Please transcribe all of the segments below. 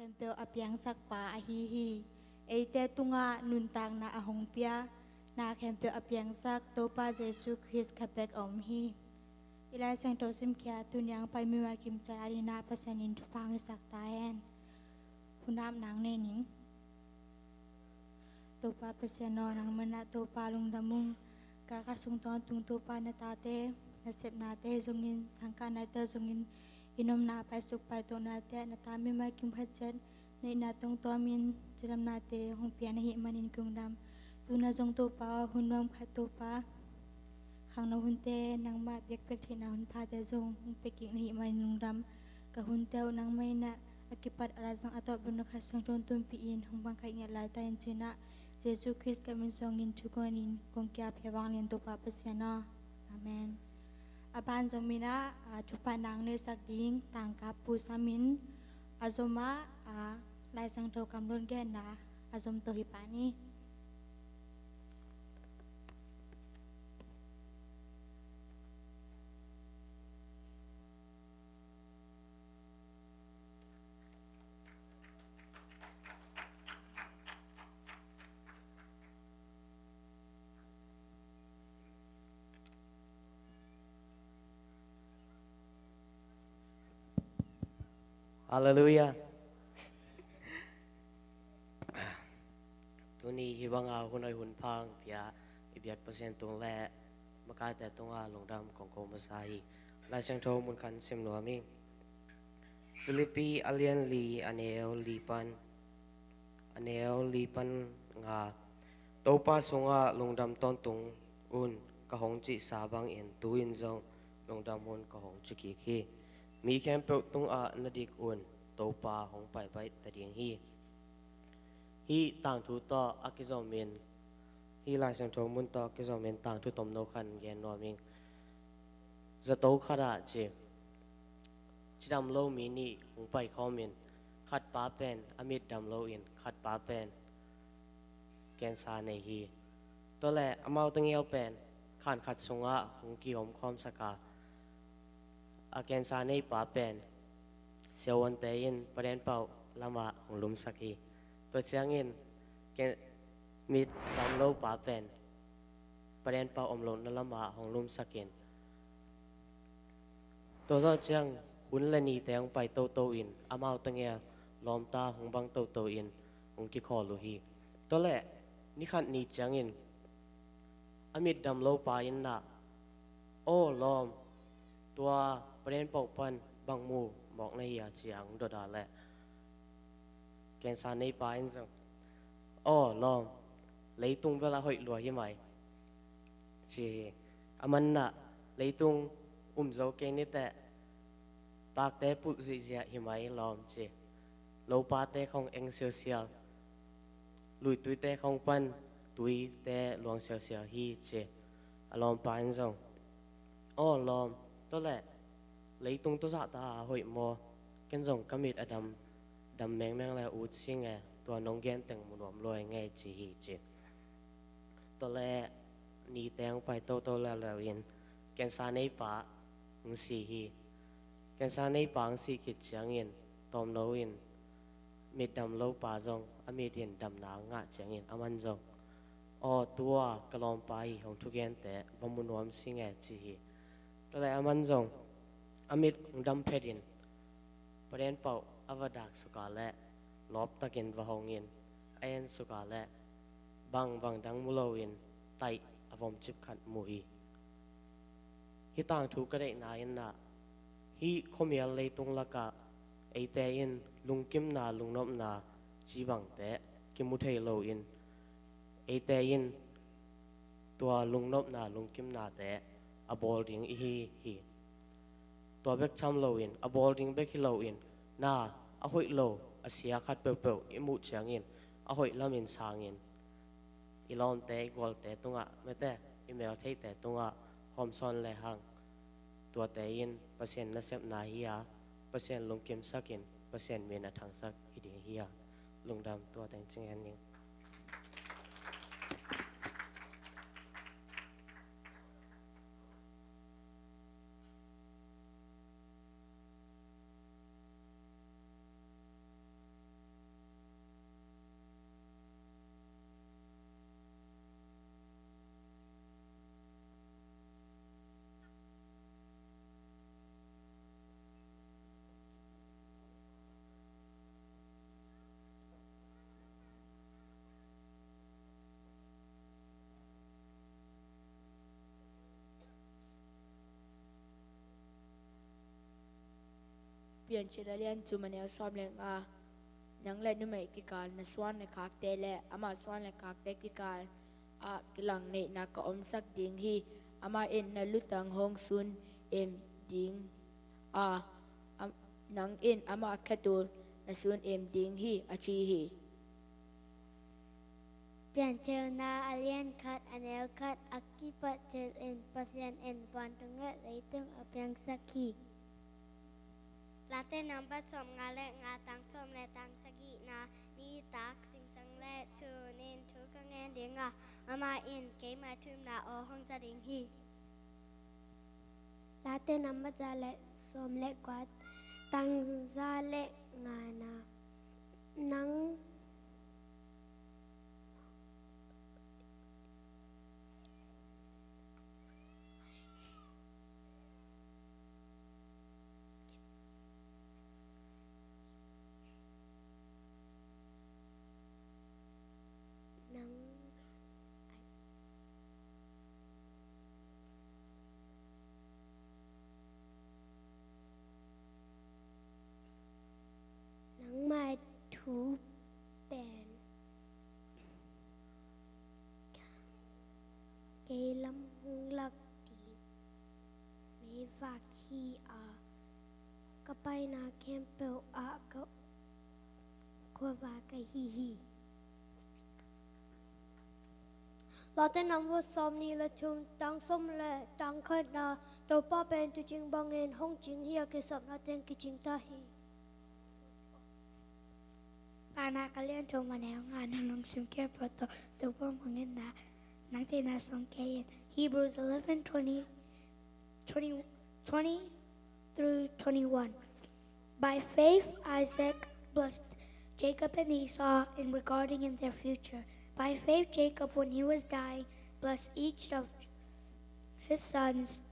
มเปลอเปียงสักป่าอาฮีฮีเอเตตุงะนุนตังนาอาหงเปียนาแคมเปลอเปียงสักโตปาเจสุคริสขเปกอมฮีอิลาเซงโตซิมเคียตุนยังไปมีวากิมจารีนาปัสนินทุพังสักตาเอนคุณน้ำนางเนนิงโตปาปัสนอนางมณะโตปาลุงดามุงกากาสุงตอนตุงโตปานาตาเตนาเสพนาเตจงอินสังกานาเตจงอินอินอมนาไปสุกไปตัวนาเตนาตามีมากิมพัดเจนในนาตรงตัวมินจรำนาเตหงเปียนหิมันินกุงดำตุนาจงโตปาหุนนวมขัดโตปาขังนาหุนเตนางมาเปียกเปียกที่นาหุนพาเตจงหงเปียกินหิมันินกุงดำกะหุนเตวนางไม่นะอากิปัดอาราจังอัตบุญคัสสังตนตุนปีอินหงบังไข่เงียลายตาอินจีนะเยซูคริสต์กำมินทรงอินทุกคนอินกงแก่เพียวังเลียนตัวปาเปเสียนาอาเมนอาบานจงมีนะทุปานางเนสักดิ้งต่างกับปูสามินอาจมาลายสังโตกำลนแก่นะอาจมโตหิปานี Hallelujah. Tuni hibanga hunay hunpang pia ibiyak pasen tung le makate tunga longdam kongko masahi la sang tho mun kan sim no mi Philippi alien li aneo lipan nga topa sunga longdam ton tung un kahong chi sabang in tuin zong longdam hun kahong chuki khi mi kem pe tung a nadik un topa hong pai pai tading hi tang thu to akizomin hi lai sang thong mun to akizomin tang thu tom no khan gen no ming zato khara che chidam lo mi ni hong pai khomin khat pa pen amit dam lo in khat pa pen ken sa nei hi to le amau tangel pen khan khat sunga hong ki hom khom saka a ken sa nei pa pen sewon te in paren pau lama hong lum sakiตัวเชียงอินแกมีดำโลป่าเป็นประเด็นป่าอมหลนนั่นละมาของลุมสักินตัวเจ้าเชียงบุญละนีแต่งไปโตโตอินอามาตังเงียล้อมตาหงบังโตโตอินหงกิคอลูฮีตัวแหละนี่ขันนีเชียงอินอามิดดำโลป่าอินนะโอ้ล้อมตัวประเด็นปกปันบังมูบอกในยาเชียงโดดาแหละแกนซาในป่าอินซังอ้อลอมเลยตุงเวลาหอยหลัวยังไงเจอามันน่ะเลยตุงเจ้าเกนี่แต่ปากแต่ปุจิเจียยังไงลอมเจโลปาแต่ของเอ็งเสียวเสียวลุยตุยแต่ของปันตุยแต่หลวงเสียวเสียวฮีเจอลอมป่าอินซังอ้อลอมตัวแหละเลยตุงตัวสัตาหอยมอแกนซงกำมิดอดัมดำแมงแล้วอุดซิงไงตัวน้องแกนแต่งมุนวมลอยไงจีฮีจีตัวแรกนี่แต่งไปโตแล้วอินแกนซาในป่าอุสีฮีแกนซาในป่าอุสีคิดเชียงอินตอมโนอินมีดำโลป่าจงอเมรินดำหนางะเชียงอินอามันจงอ๋อตัวกลอมไปของทุกแกนแต่บมุนวมซิงไงจีฮีตัวแรกอามันจงอเมริดำเพดินประเด็นเป่าอวดากสุกาและลอบตะเกินวะหงอินเอ็นสุกาและบังดังมุโลอินไตอวมจิบขัดมุฮีฮิต่างถูกกระเดนาอินนะฮิคมยัลเลยตรงละกะไอเตอินลุงกิมนาลุงนบนาจีบังเตะกิมุเทโลอินไอเตอินตัวลุงนบนาลุงกิมนาเตะอบอลดิงฮีตัวเบกชัมโลอินอบอลดิงเบกฮิโลอินน่าอาหอยโลอาเสียขัดเปล่าอิมุเชียงอินอาหอยลามินสางอินอีลอมเตะกอลเตะตรงอ่ะไม่แต่อีเมลเทเตะตรงอ่ะคอมซอนเลยหังตัวเตะอินเปอร์เซ็นต์นัเซปนาฮิยาเปอร์เซ็นต์ลงเกมสักอินเปอร์เซ็นต์เมนัทางสักฮิดีฮิยาลงดำตัวแต่งจริงอันนี้ อ pian chilalian chumanel somlenga nang le numai kikal na swan le khak te le ama swan le khak te kikal a kilang ne na ka om sak ding hi ama en na lutang hong sun em ding a nang en ama khatul na sun em ding hi a chi hi เปลี่ยนเจอนาอาเลียนคัดอันแนวคัดอักกิปัจเจอเอ็นปัสยันเอ็นวันตรงเงะเลยตึงอเปียงสักขีลาเต้นำบัดสมงาและงาตังสมและตังสกินานีตักสิงสังและชื่อเน้นทุกงานเดียงอามาเอ็นเกมาทึมนาอห้องสดิงฮีลาเต้นำบัดจาและสมและกวาดตังซาและงานานังนังมาถูแปนเกลำหงลักดีไม่ฝากขี้ก็ไปนาแคมเปลก็กวบากะฮีฮีเราจะนำบทสอบนี้และชุมตั้งส้มและตั้งขึ้นนาตัวป้าเป็นตัวจริงบางเงินห้องจริงเฮียกิสับนาเจงกิจริงตาฮีปานาก็เลี้ยงชมมาแนวงานนังซิมแค่พอตัวป้าบางเงินนะนังเทนาสองแกยน Hebrews 11:20 through 21 By faith Isaac blessed Jacob and Esau in regarding in their future. By faith, Jacob, when he was dying, blessed each of his sons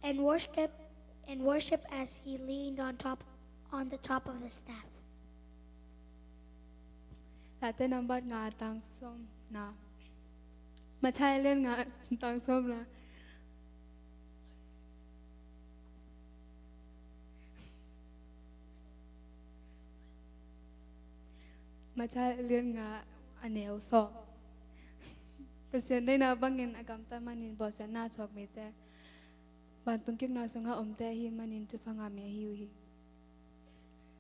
and worshiped as he leaned on the top of the staff. ลาเต้นำบัดงาตังส้มนะมาใช้เล่นงาตังส้มนะมาใช้เล่นงาอันแนวสอบเปอร์เซ็นต์ได้นะบางเงินอากรรมตามันนินบอสนาชอกมีแต่บางตุงเก็กนาสงะอมแต่หิมันนินจุฟังอาเมียหิวหิ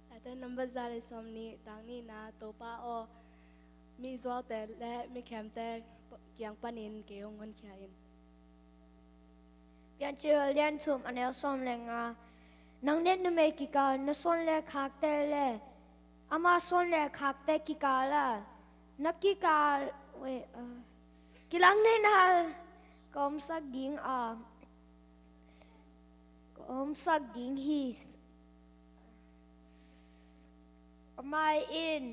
ลาเต้นำบัดซาเลสอมนี้ตังนี้นะโตป้าออมีจวลแต่และมีแคมแต่เกียงปานินเกี่ยวเงินแค่อิน เปลี่ยนชื่อเรียนชุมอันแนวส้มแรงนังเล่นนุเมกิกาณส่วนแรกคักแต่เลอามาส่วนแรกคักแต่กิกาละนักกิกากิลังเนนะกอมสักกิงกอมสักกิงฮีมาอิน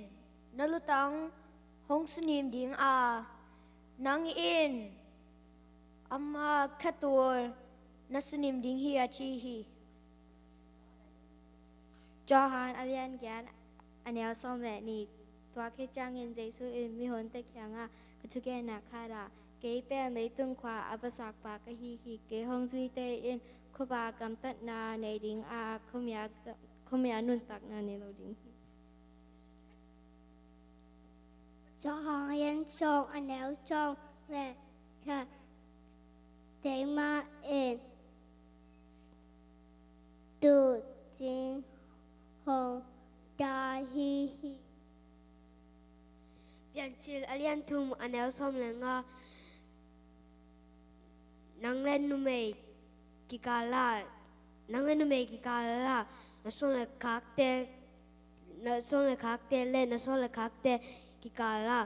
นัลุตังหงสนิมดิงนังอินอามาขัดตัวนัสนิมดิงฮีอาชีฮีจอหานอาเลียนแกนอันแนวส้มแหละนี่ตัวแค่จ้างเงินใจสู้เอ็นมีหนแต่แข็งก็ชุกแกนักคาราเกยแป้งในตึงขวาอัปสักปากะฮีเกยห้องซุยเตเอ็นขบากำตัดนาในดิงขมียนุนตักนาในโลดิงจอหางเรียนชงอันแนวชงและค่ะเตมาเอ็นตูจิงหงดาฮีเปลี่ยนชื่ออาเลียนทุมอันแนวส้มเลยนังเล่นนุเมกิกาลานังเล่นนุเมกิกาลานัสโซเลคักเตนัสโซเลคักเตเล่นัสโซเลคักเตกิกาลา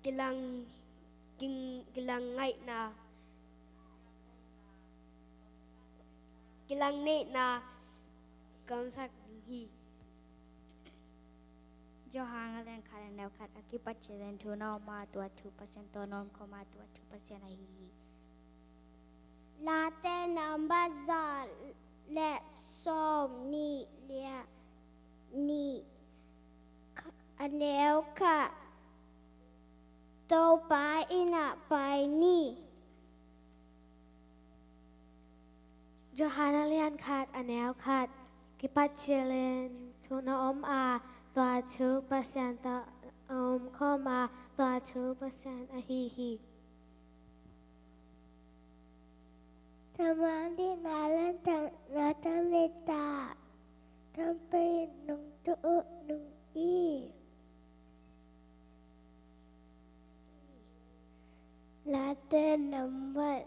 กิลังไงนะกิลังเนนะกำสักฮีจอหางเล่นคาร์แนวคัดอากิปัจเจริญทูนอมาตัว 2% ตัวนอมเข้ามาตัว 2% ไอฮีลาเต้นัมบัซาและส้มนี่เลียนี่อันแนวค่ะโตไปอินะไปนี่ Johanna Lian Khat Anel Khat Kipat Chilen Tuna A Tua Chu Pasian Ta Koma Tua Chu Pasian Ahihi Tamandi nalan natamita tampai nung tuo nung i Latte number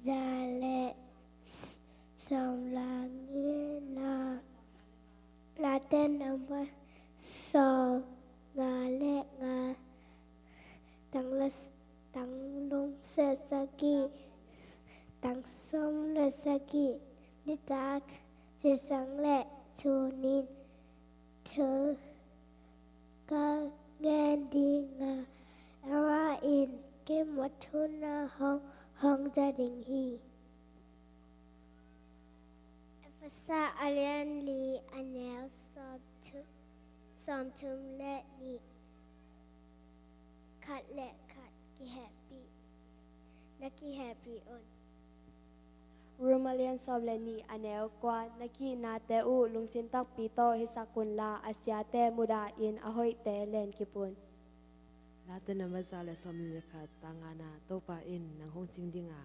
jale som langina Latte number so ngale nga tang lum sesagi tang som sesagi ni tak si sang le chu nin thơ ca nghe đi nga ama in cái một thu na hong gia đình hi Efasa alian li anel som tum le ni kat le kat ki happy na ki happy on Rumalian Sobleni Anel Kwa Naki Na Te U Lungsim Tak Pito Hisakun La Asya Te Muda In Ahoy Te Len Kipun Latte na mazale somni ka tangana topa in nang hong jing dinga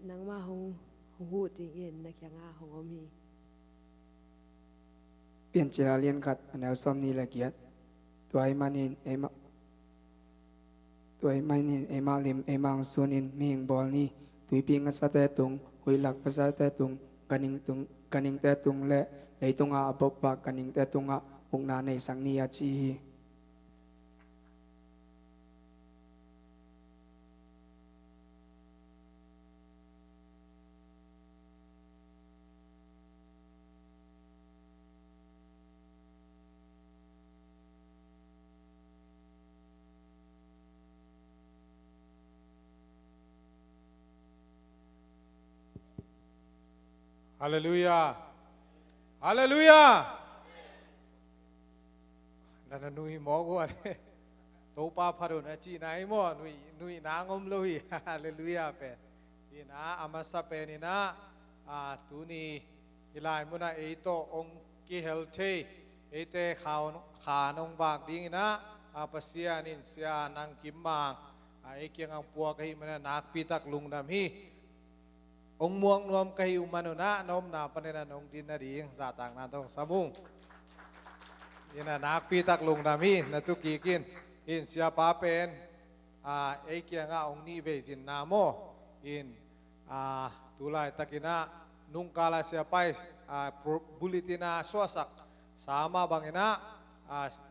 nang ma hong hu ting in na kyanga hong om hi เปลี่ยนเจราเลียนขัดแนวซ้อมนี้ละเกียดตัวไอ้มานินไอ้มาตัวไอ้มานินไอ้มาลิมไอ้มังส่วนนินมีหิงบอลนี่ตุยปิงอัสแต่ตุงหุยหลักภาษาแต่ตุงกันิงแต่ตุงและไอ้ตุงอาบบปากกันิงแต่ตุงอาองนาในสังนีอาชีฮี Hallelujah. Hallelujah. Nana nui mo ko ane. Topa paro na chi na mo nui na ngom lui. Hallelujah pe. Ina amasa pe ni na tu ni ilai mo na ito ong ki healthy ite kha nong bak ding na pasia nin sia nang kimang ai kyang ang puak hi mana nak pitak lung nam hi Ông muang nuam kahi umano na nom na panena nong din na ding sa tang na tong samung. Ina nakpitak lung nami na tukikin in siya papen kya nga ong ni vejin na mo in tulay takina nung kala siya pay bulletin na swasak sama bangina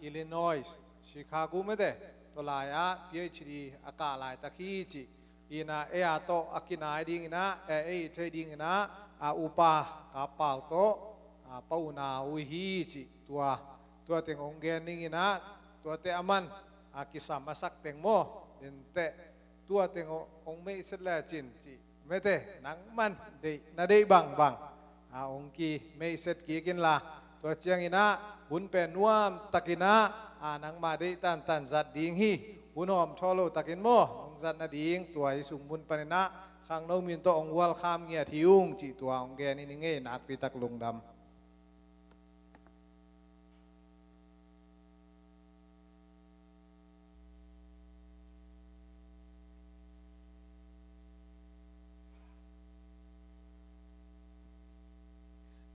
Illinois Chicago mede tulaya PhD akalay takichi ina ato akinai ding ina trading ina upa kapau to pauna uhi chi tua teng onggen ning ina tua te aman kisama sak teng mo den te tua teng ong me setla chin chi mete nang man de na de bang ong ki me set ki kin la tua chiang ina bun pen nuam takina nang ma de tan zat ding hi bunom tholo takin mo zat na ding tua isung mun panena khang no min to ong wal kham ngia thiung chi tua ong ge ni nge nak pi tak lung dam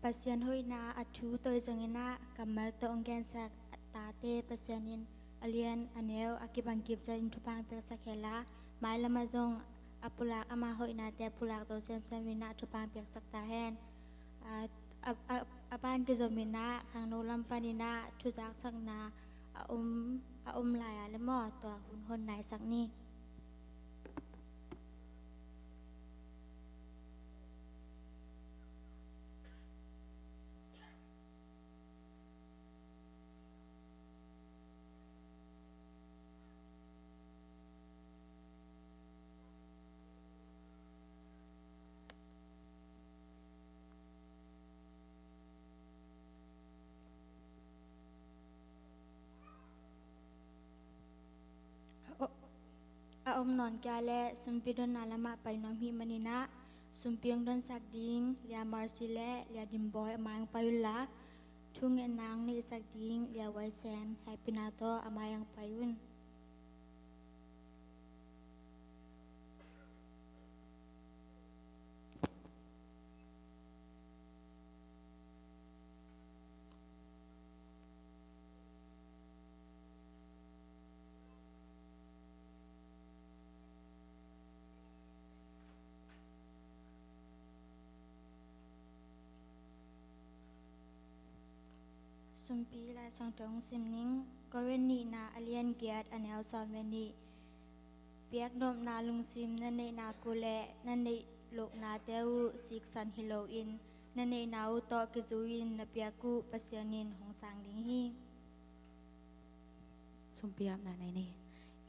Pasien hoi na atu toi zangina kamar to onggen sak tate pasienin alien anel akibang kip sa intupang pek sakela mai lama zong apulak ama hoi na te pulak to sem wina tupang pek sak tahen apan ke zomina khang no lampanina tuzak sak na laya le mo to hon nai sak ni nอนกาและสมปิดนนาลมาไปน้อมหิมันินะ Sumpiang don sagding lia marsile lia dimboy amayang payula chung enang ni sagding lia waisen hai pinato amayang payun. Sumpi la sang tong simning koreni na alien giat anel som veni piak nom na lung sim nane na kule nane lok na teu sik san hilo in nane na u to kizuin na piaku pasyanin hong sang ding hi. Sumpiap na nai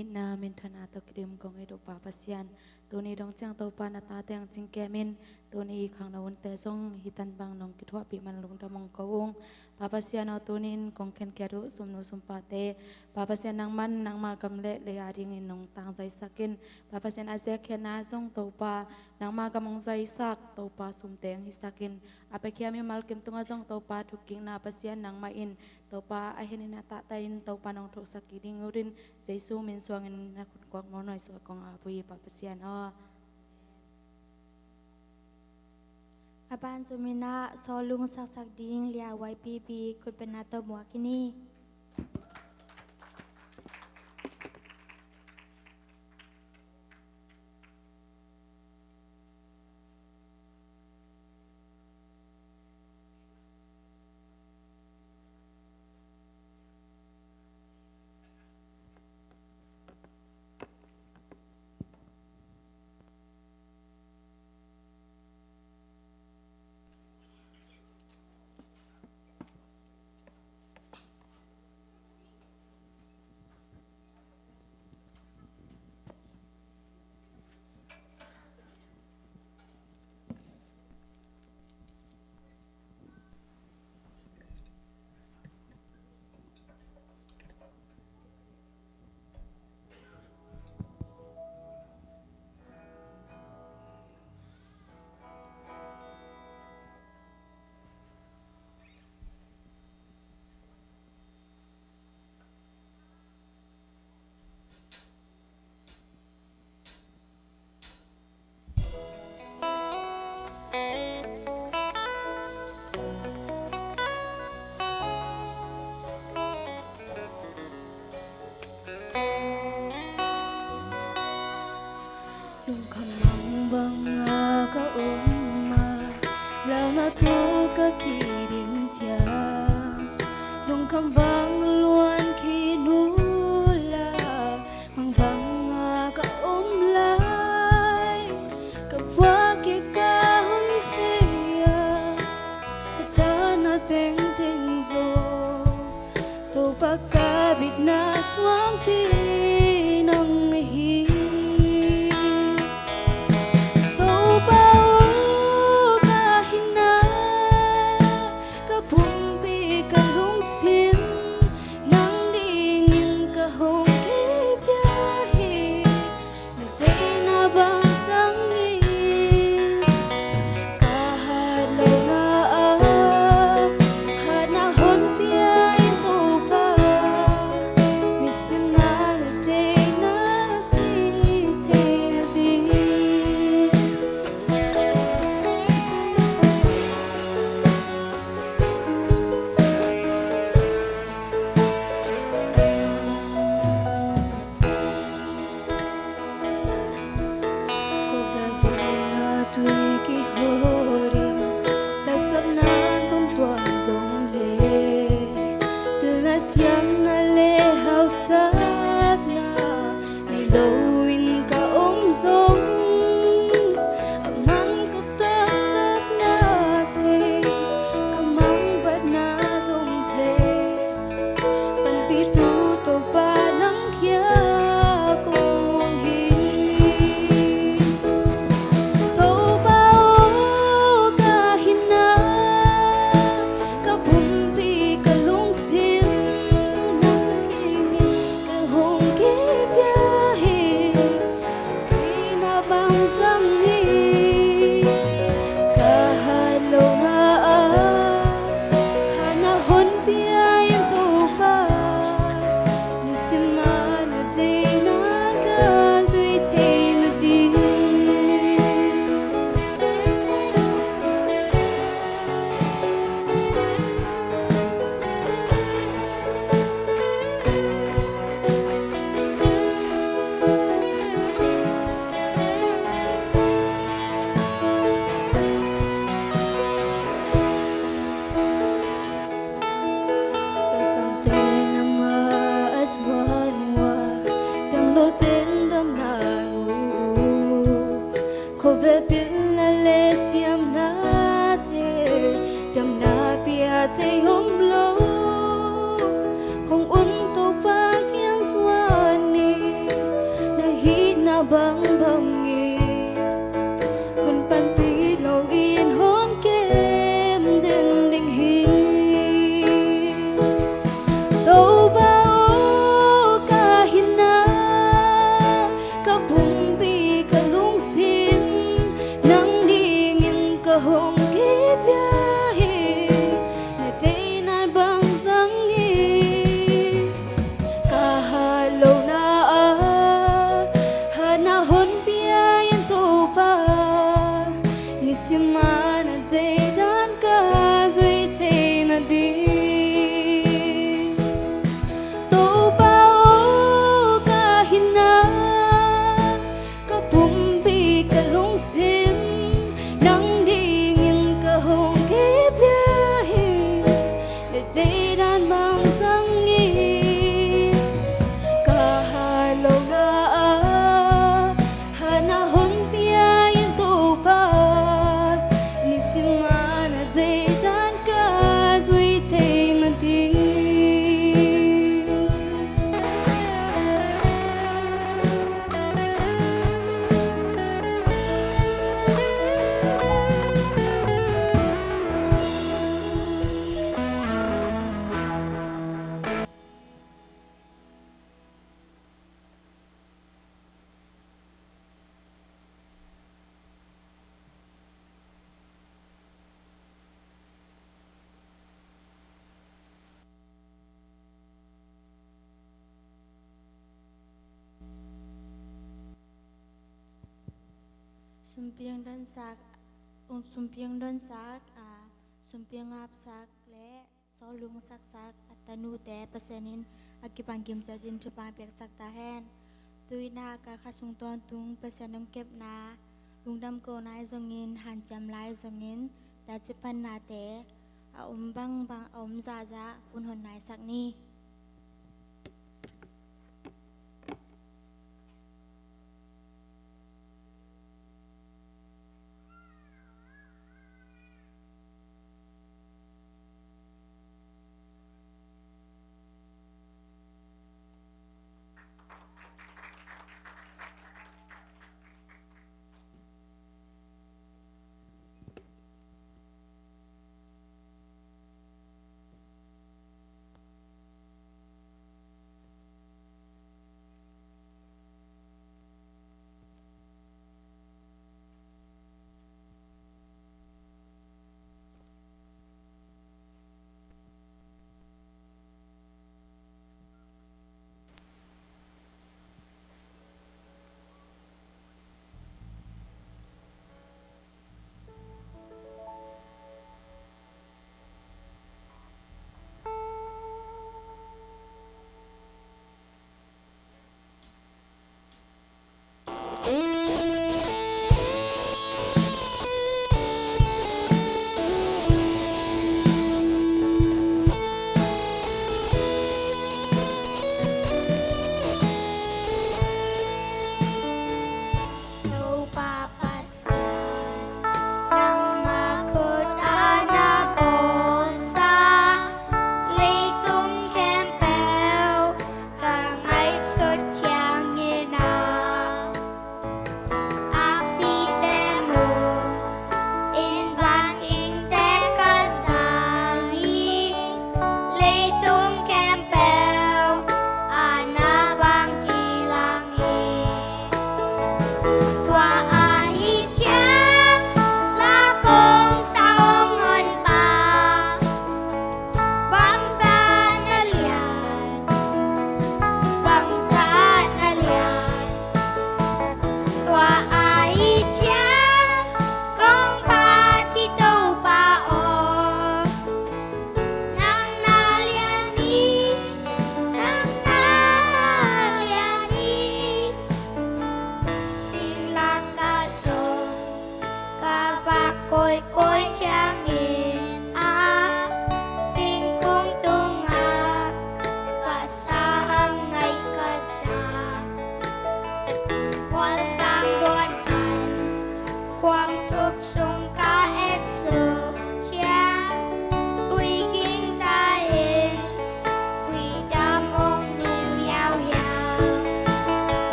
inna min thana to krim kong edo pa pasyan tuni dong chang to pa na ta teng ching kemin tuni khang na un te song hitan bang nong ki thwa pi man lung ta mong ko ung pa pasyan au tunin kong ken kyaru sumnu sumpa te pa pasyan nang man nang ma kam le le aring in nong tang jai sakin pa pasyan azek khena song to pa nang ma kamong jai sak to pa sum teng hi sakin apekya mi mal kim tunga song to pa thuking na pasyan nang ma in to pa ahin na ta ta in to pa nong thok sakiring urin Jesu min suangin na kwak mo noi so kong apui pa pasyan o Aban sumina solung sak ding lia YPP kut penato muakini. tu ka kirim tia lung kam bang luan khi nu la mang bang ka lai ka wa ke ka hum chia ta na teng teng zo to pa ka bit na swang ti nang hi him hong ki biahi na day na bang zangin kahalo na hana hon biayan to pa ni simana day dan ka zui te na di to pa o kahina ka pumpi ka lung sim nang ding in ka hong ki biahi na day dan bang zangin kahalo na hana hon biayan to pa ni simana day dan ka zui te na di Sumpiang đơn sạc sumpiang đơn sạc sumpiang ngap sạc le so lung sak sak atanu te pasenin akipanggim jadin chupang pek sak tahen tui na ka khasung ton tung pasenong kep na lungdam ko nai zongin han jam lai zongin ta chipan na te bang za za pun hon nai sak ni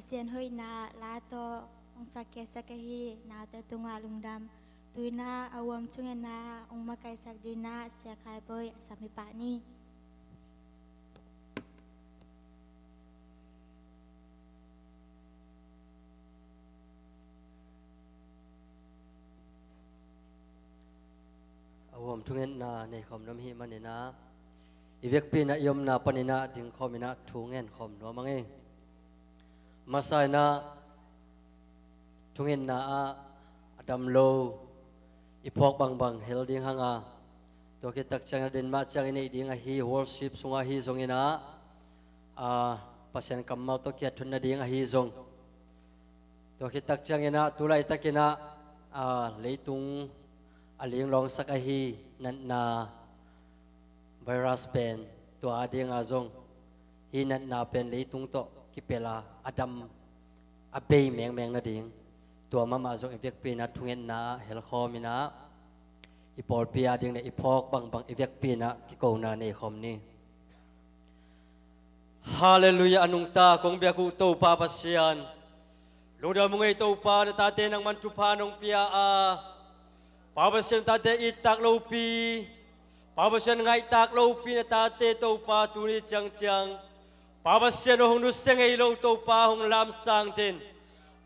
เสียนเฮยนาลาโตองสักเกสักฮีนาแต่ตุงอาลุงดำตุยนาอาวมชุงนาองมาไกสักดีนาเสียคายเบยสามิปะนีผมทุกเงินนาในคอมน้ำหิมันนะอีเวกปีนะยมนาปนินะถึงคอมินะทุกเงินคอมนัวมังเอมาใส่นะทุกเงินนาอดัมโลอีพอกบางเฮลดิ้งฮังอาตัวคิดตักจังเดินมาจังiniดิ้งอาฮีวอลชิปสงอาฮีสงอินะปัสยันกัมมาตัวคิดทุนนาดิ้งอาฮีสงตัวคิดตักจังอินะตุลายตักอินะเลยตุงอลิงลองสักอาฮีนันนาไวรัสเป็นตัวอาเดียงอาจงฮีนันนาเป็นเลยตุงโตกิเปลาอดัมอเบยแมงนาดิงตัวมามาจงเอเวกปีนัดทุงเงินนาเฮลคอมินะอีปอลปีอาเดียงในอีพอกบางเอเวกปีนะกิโกนาในคอมนี้ฮาเลลูยาอนุงตาคงเบียกุโตปาปัสยันลงดามุงไอโตปาในตาเตนังมันจุพานงเปียPabasan tate itak lopi, pabasan ngai itak lopi na tate topa tuni chang chang, pabasan hong nuseng ilo topa hong lam sang din,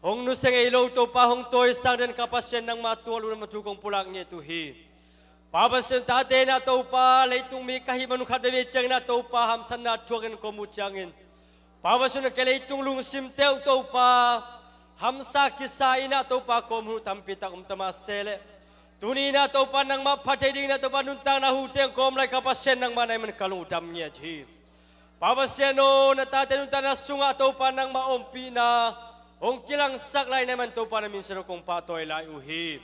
hong nuseng ilo topa hong toy sang din kapasan ng matualo na matukong pulang niya tuhi. Pabasan tate na topa leitung mi kahiman kadami chang na topa hamsan na tuwagin komuchangin. Pabasan na leitung lungsim teo topa hamsa kisain na topa komu tampitak tamasele. Tunina topa nang mapatay na topa nuntang na huteng kom lai kapasen nang manay man kalungdam niya ji. Papaseno na tate nuntang na sunga topa nang maompi na ong kilang saklay naman topa na minsan kong patoy lai uhi.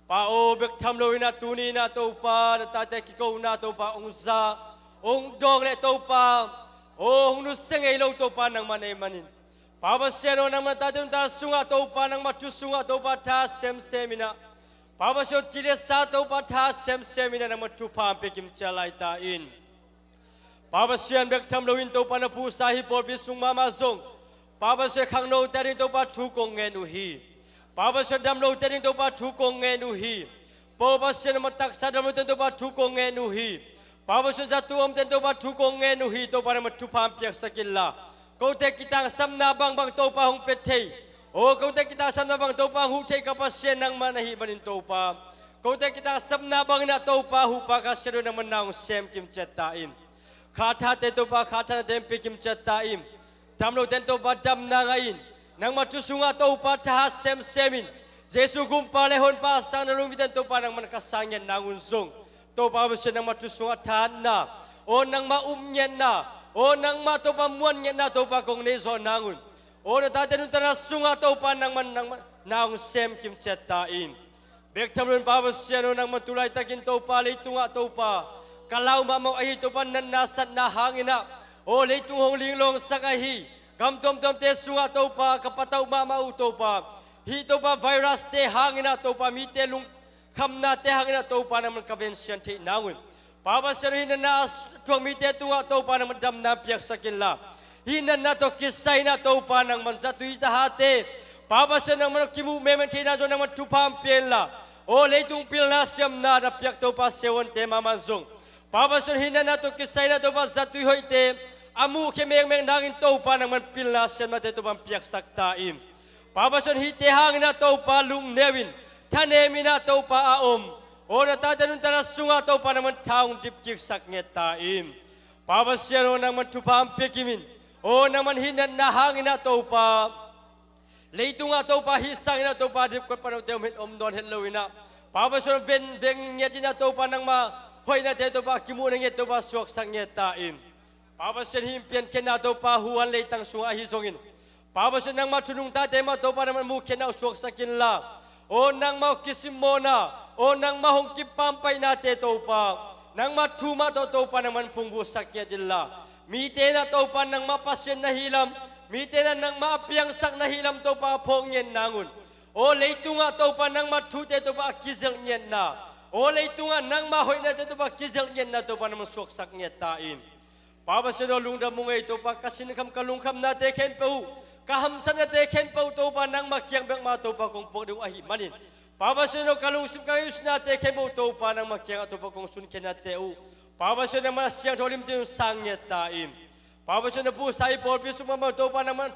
Paobek tamloy na tunina topa na tate kikaw na topa ong za ong dong le topa ong nuseng ilaw topa nang manay manin. Papaseno nang tate nuntang sunga topa nang matusunga topa ta semsemina. Pabasyo chile sato patha semina na matupa pekim chalai tain. Pabasyan bek tamloin to panapu sahi por bisung mamazong. Pabasya khangno tarin to patu kongen uhi. Pabasya damlo tarin to patu kongen uhi. Pabasya matak sadam to patu kongen uhi. Pabasya jatu om to patu kongen uhi to para matupa pek sakilla. Kau te kita samna bang to pa hong petei. O kau tak kita samna bang topa hutai kapasyan nang manahi manin topa. Kau tak kita samna bang na topa hupa kasyan nang manang sem kim cetaim. Kata te topa kata na tempe kim cetaim. Tamlo ten topa dam nangain. Nang matusunga topa tahas sem semin. Jesu gumpa lehon pasang na lumitan topa nang manakasangyan nangunsong. Topa basyan nang matusunga tahan na. O nang maumnyan na. O nang matopa muanyan na topa kong neso nangun. O natate nung tanasunga topa nang naong sem kim cetaim. Bek tamlun pabasyano nang matulay takin topa leitunga topa. Kalau mamaw ahi topa nanasat na hangina. O leitung hong linglong sakahi. Kamtom te sunga topa kapataw mamaw topa. Hi topa virus te hangina topa mitelung kamna te hangina topa naman kavensiyan te nangun. Pabasyano hinanas tuwang mite tunga topa naman damnam piyak sakinla. Hinan na to kisay na to pa ng mansatuy sa hati. Pabasan ng manok kimu mementi na doon naman tupang pila. O leitong pil na siyam na napiyak to pa sewan te mamanzong. Pabasan hinan na to kisay na to pa sa tuyoy te. Amu kemeng nangin to pa ng manpil na siyam na te to pang piyak saktaim. Pabasan hitihang na to pa lung newin. Tanemi na to pa aom. O natatanong tanasunga to pa naman taong dipkik sakngetaim. Pabasan ng mantupang pikimin. O naman hinan na hangin na topa. Leito nga topa hisang na topa dip ko pa ng omdon helloin na. Pabason veng ngeti na topa ng ma hoy na teto pa kimunang ito pa suwak sang ngetaim. Pabason himpian ken na topa huwan leitang sunga hisongin. Pabason nang matunong tate ma topa naman mukhen na suwak sa kinla. O nang maukisimona. O nang mahongkipampay na teto pa. Nang matuma topa naman punggusak ngetila. Mite na topa ng mapasyan na hilam, mite na ng maapiyangsak na hilam topa pong yan nangun. O leito nga topa ng matute topa kizal yan na. O leito nga ng mahoy na topa kizal yan na topa ng maswaksak niya tain. Papasyan o lungda mo nga ito pa kasinakam kalungkam na teken pa hu. kaham sana te ken pau to pa nang makyang bek ma to pa kong po du ahi manin pabasino kalung sim kayus na te ken pau to pa nang makyang to pa kong sun ken na te u pabasino mas siang tholim te sang ye ta im pabasino pu sai pol pi suma ma to pa nang man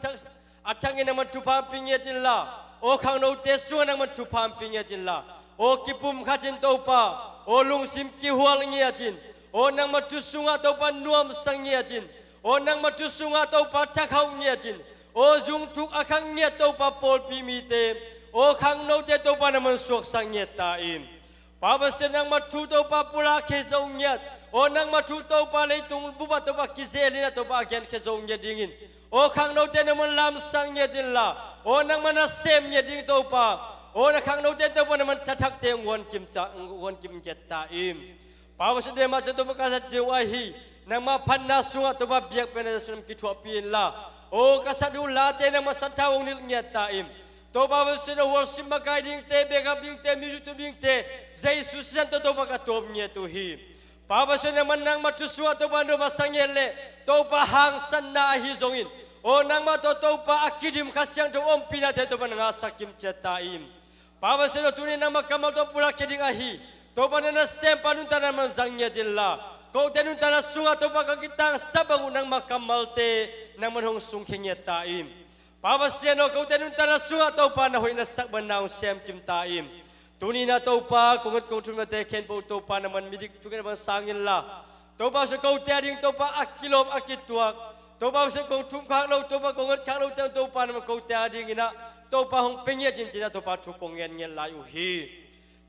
atang ina man tu pa ping ye tin la o khang no te su nang man tu pa ping ye tin la o kipum khatin to pa o lung sim ki hual ngi atin o nang ma tu sunga to pa nuam sang ngi atin o nang ma tu sunga to pa thakau ngi atin o zung thuk akhang ngi to pa pol pi mi te o khang no te to pa naman suak sang ngi ta im pa se nang ma tu to pa pula ke zong ngi o nang ma tu to pa le tung bu ba to pa ki se li na to pa gen ke zong ngi dingin o khang no te naman lam sang ngi din la o nang ma na sem ngi ding to pa o na khang no te to pa naman tathak te ngon kim ke ta im pa se de ma to pa ka sa de wa hi nang ma phan na sunga to pa biak pe na sunam ki thwa pin la o kasadu la te na masatawong nil ngi ta im to ba se no worship ma kai ding te be gap ding te music to ding te Jesus san to ba ka tom ngi tu hi pa ba se na man nang ma tu suwa to ba no masang le to ba hang san na hi zongin o nang ma to pa akidim khasyang to om pina te to ba nga sakim che ta im pa ba se no tu ni nang ma kamal to pula keding ahi to ba na sem panun ta na man zang ngi dilla ko tenun ta na sunga to ba ka kitang sabang nang makamal te nang manhong sung khing ta im pabaseno ko tenun ta na sunga to pa na hoina sak banaw sem kim ta im tuni na to pa kungat ko thum te ken po to pa naman midik tuken ba sangin la to ba se ko te ding to pa akilom akituak to ba se ko thum khang lo to pa kungat khang lo te to pa naman ko te ding ina to pa hong pengye jin tina to pa thu kong ngen ngen la yu hi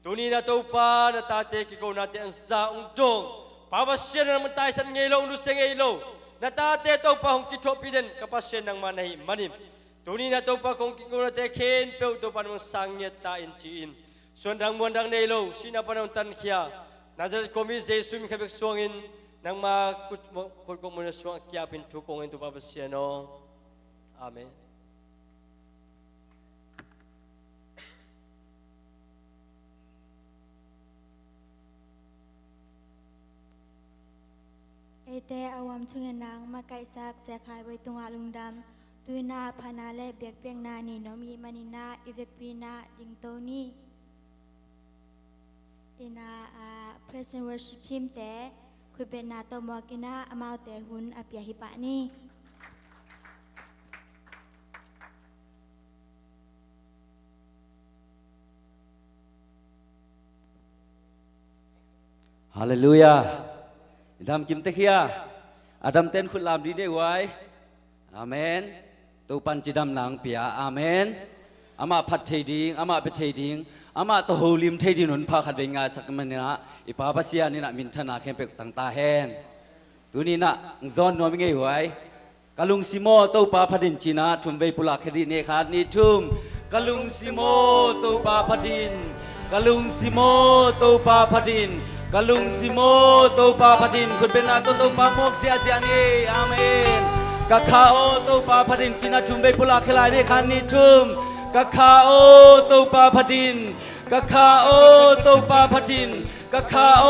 tuni na to pa na ta te ki ko na te an sa ung dong pabasyen naman tayo sa ngelo unu sa ngelo natate to pa hong kitho piden kapasyen nang manahi manim tuni na to pa kong kikuna te ken pe to pa namang sangyet ta in chiin sondang mondang nelo sina pa nang tan kya nazar komi jesu mi kabek suangin nang ma kul ko muna suang kya pin tukongin to pabasyen no amenแต่อาวามชุงนางมาไก่ซักเสียขายไว้ตรงอาลุงดำตุยนาพานาและเบียกเปียงนานีน้อมีมานีนาอีเวกปีนาดิงโตนี่อินาpresent worship team แต่คุยเป็นนาโตมอกินาอมาแต่หุนอเปียหิปะนี่ฮาเลลูยาดำกิมเตคียอาดัมเต้นคุณลามดีได้ไว้อาเมนตัวปันจิดำหลังเปียอาเมนอามาพัดเทดิงอามาเปเทดิงอามาตัวโฮลิมเทดินุนพาขัดเวงาสักมันนะอีปาปัสยานี่นะมินธนาเข้มเป็กต่างตาแหนตัวนี้นะจอนนวมไงไว้กะลุงซิโมตัวปาพัดินจีนาทุมเวปุลาคดีเนขาดนิทุมกะลุงซิโมตัวปาพัดินกะลุงซิโมตัวปาพัดินกะลุงซิโมโตปาพัดินคุณเป็นอาโตปาโมกเสียเสียนี่อาเมนกะคาโอโตปาพัดินจินาชุมเบปุลาเคลายในคันนิทุมกะคาโอโตปาพัดินกะคาโอโตปาพัดินกะคาโอ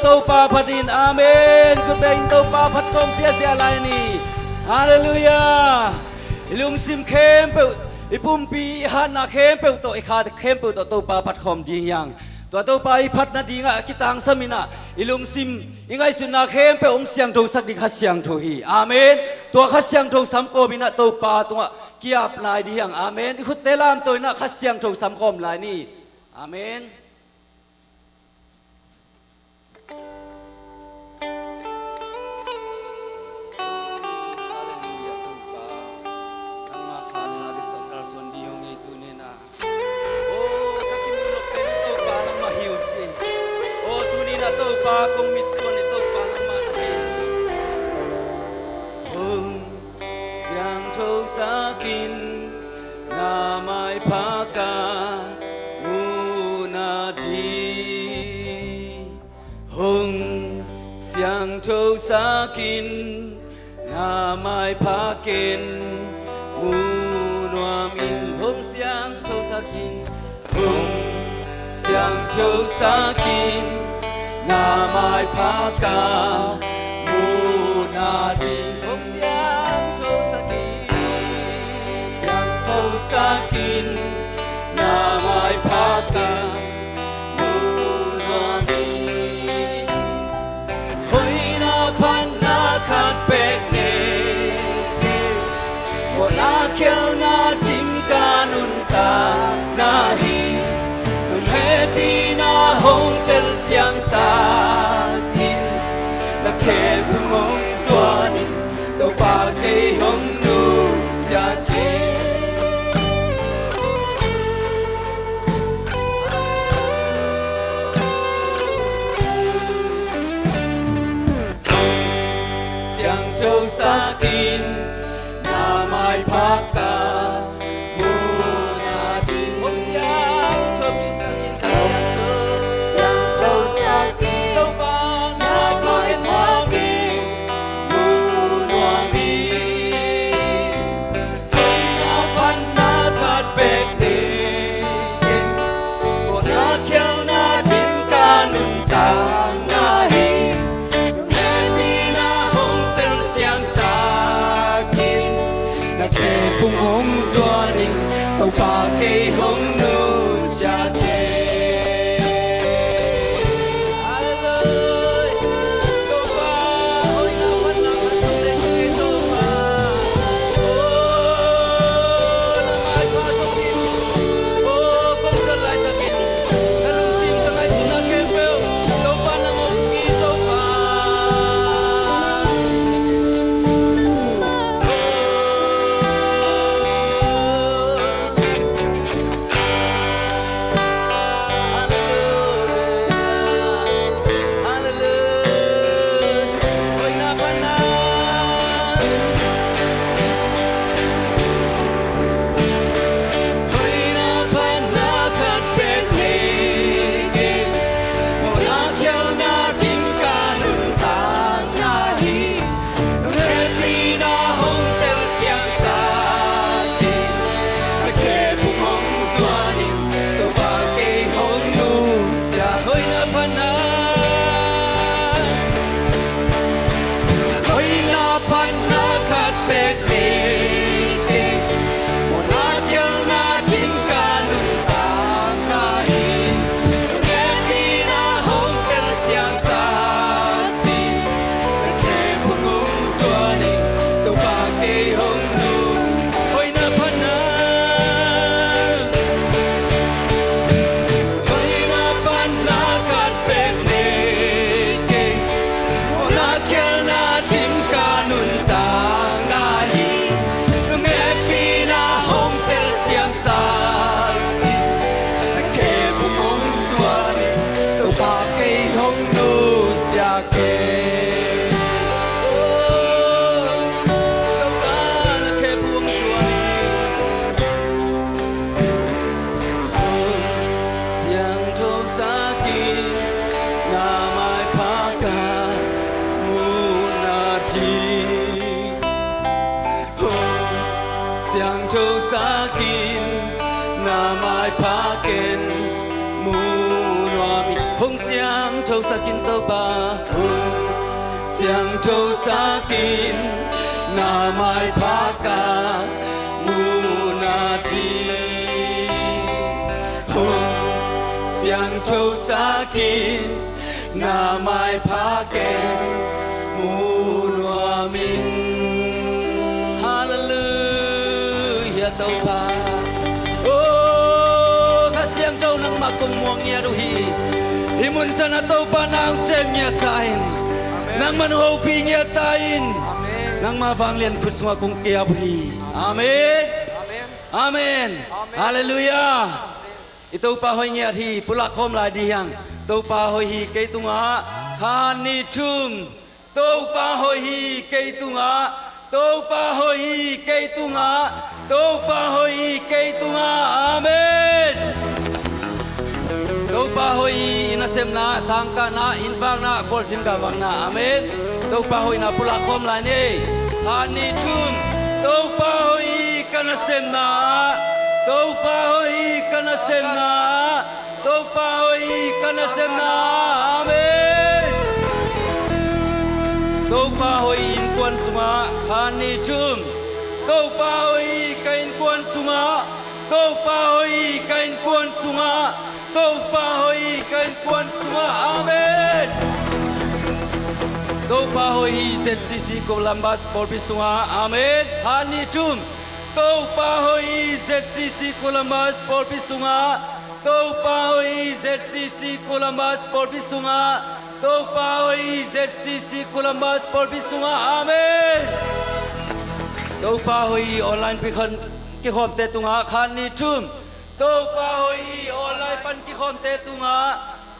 โตปาพัดินอาเมนคุณเป็นโตปาพัดคมเสียเสียลายนี่ฮาเลลูยาลุงซิมเข้มเปอิปุ่มปีฮันนาเข้มเปโตไอคาเข้มเปโตปาพัดคมดียังตัวไปพัดนาดีงะกิตังสมินะอิลุงซิมอิงไอสุนัขเข้มไปองเสียงโทสักดิขัดเสียงโทฮีอาเมนตัวขัดเสียงโทสัมโกบินะตัวปาตัวเกียบลายดีอย่างอาเมนขุดเตลามตัวนะขัดเสียงโทสัมโกมลายนี่อาเมนปากงมิสวนในตัวปาลมาเรียนหงเสียงโทสากินนาไม้พากามูนาดีหงเสียงโทสากินนาไม้พาเกนมูนวามินหงเสียงโทสากินหงเสียงโทสากินนาไม้พากามูนาดีหงเสียงโทสกีเสี ka mu na mi hoi na pan na khat pek ne mo na khel na tim ka nun ta na hi nun he ti na hong tel siang sa tin na ke phung xuân tàu ba cây hồng nu xa kê xiang châu xa kín na mai phá ca mu na tin hồng xiang châu kín xa kín xiang châu xa kín tàu ba na mai phá kín phung hồng xóa đình tàu ba cây hồng nu xa kê châu sa kín tàu ba xiang châu sa kín na mai phá ca mu na ti xiang châu sa kín na mai phá ken mu na min hallelujah tàu ba ka xiang châu nang ma kong muang ya do hi himun sana tau panang sem nya kain nang manho pi nya tain nang ma vang lian khuswa kong kia bhi amen amen hallelujah itu pa hoi nya thi pulak khom lai diang tau pa hoi hi ke tunga hani thum tau pa hoi hi ke tunga tau pa hoi hi ke tunga tau pa hoi hi ke tunga amen tau pa hoi na sem na sangka na invang na kol sim ka wang na amen tau pa hoi na pula khom lai ni hani thum tau pa hoi kana sem na tau pa hoi kana sem na tau pa hoi kana sem na amen tau pa hoi in kwan sunga hani thum tau pa hoi kain kwan sunga tau pa hoi kain kwan sunga Tâu pa hoi kain kuan sunga amen. Tâu pa hoi ZCC Columbus Polpi sunga amen. Hani chum. Tâu pa hoi ZCC Columbus Polpi sunga. Tâu pa hoi ZCC Columbus Polpi sunga. Tâu pa hoi ZCC Columbus Polpi sunga amen. Tâu pa hoi online pi khon ki khom te tunga khani chum. Tâu pa hoi online pan ki khom te tunga.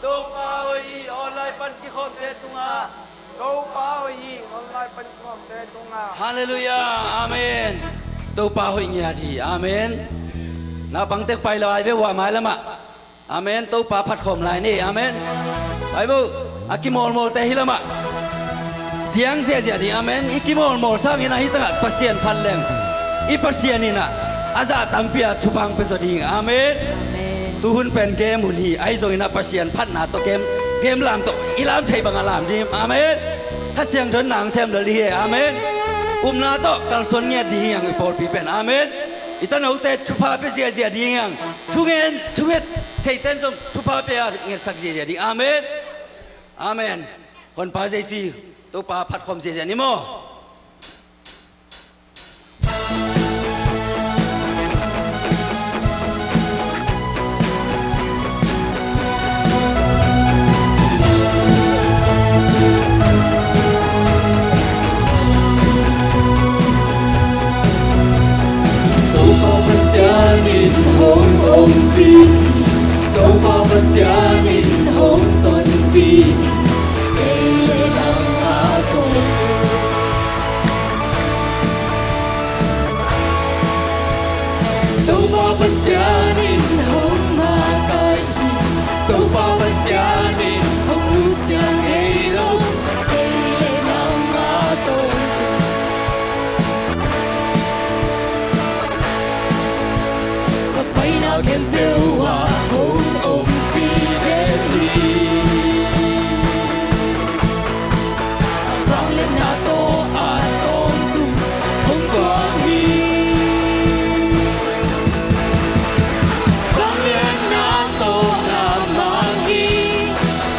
Tâu pa hoi online pan ki khom te tunga. Tâu pa hoi online pan ki khom te tunga. Hallelujah amen. Tâu pa hoi nya thi amen. Na bang tek pai lai ve wa mai lama. Amen. Tâu pa phat khom lai ni amen. Bai bu akimol mol te hilama. Diang sia sia di amen. Ikimol mol sang ina hitanga pasien phan leng. I pasien ina aza tampia thupang pesoding amen. Tuhun pen game hun hi ai zong ina pasien phan na to game lam to ilam thai bang alam dim amen. Kha siang thon nang sem le hi amen. Na to kal son nge di yang por pi pen amen. Itan au te thupa pe sia sia di yang thungen thai ten zong thupa pe nge sak sia di amen. Amen. Hon pa jai si to pa phat khom sia sia ni mo. Pasyanin hong ompi, Tâu pa pasyanin hong tonpi, kailan ang ato. Tâu pa pasyanin hong makay, Tâu pa pasyanin hong lusyang ilong, kailan ang ato. I can do a home of Pideli. Vang lên na to at on tu hong quang hi. Vang lên na to na mang hi.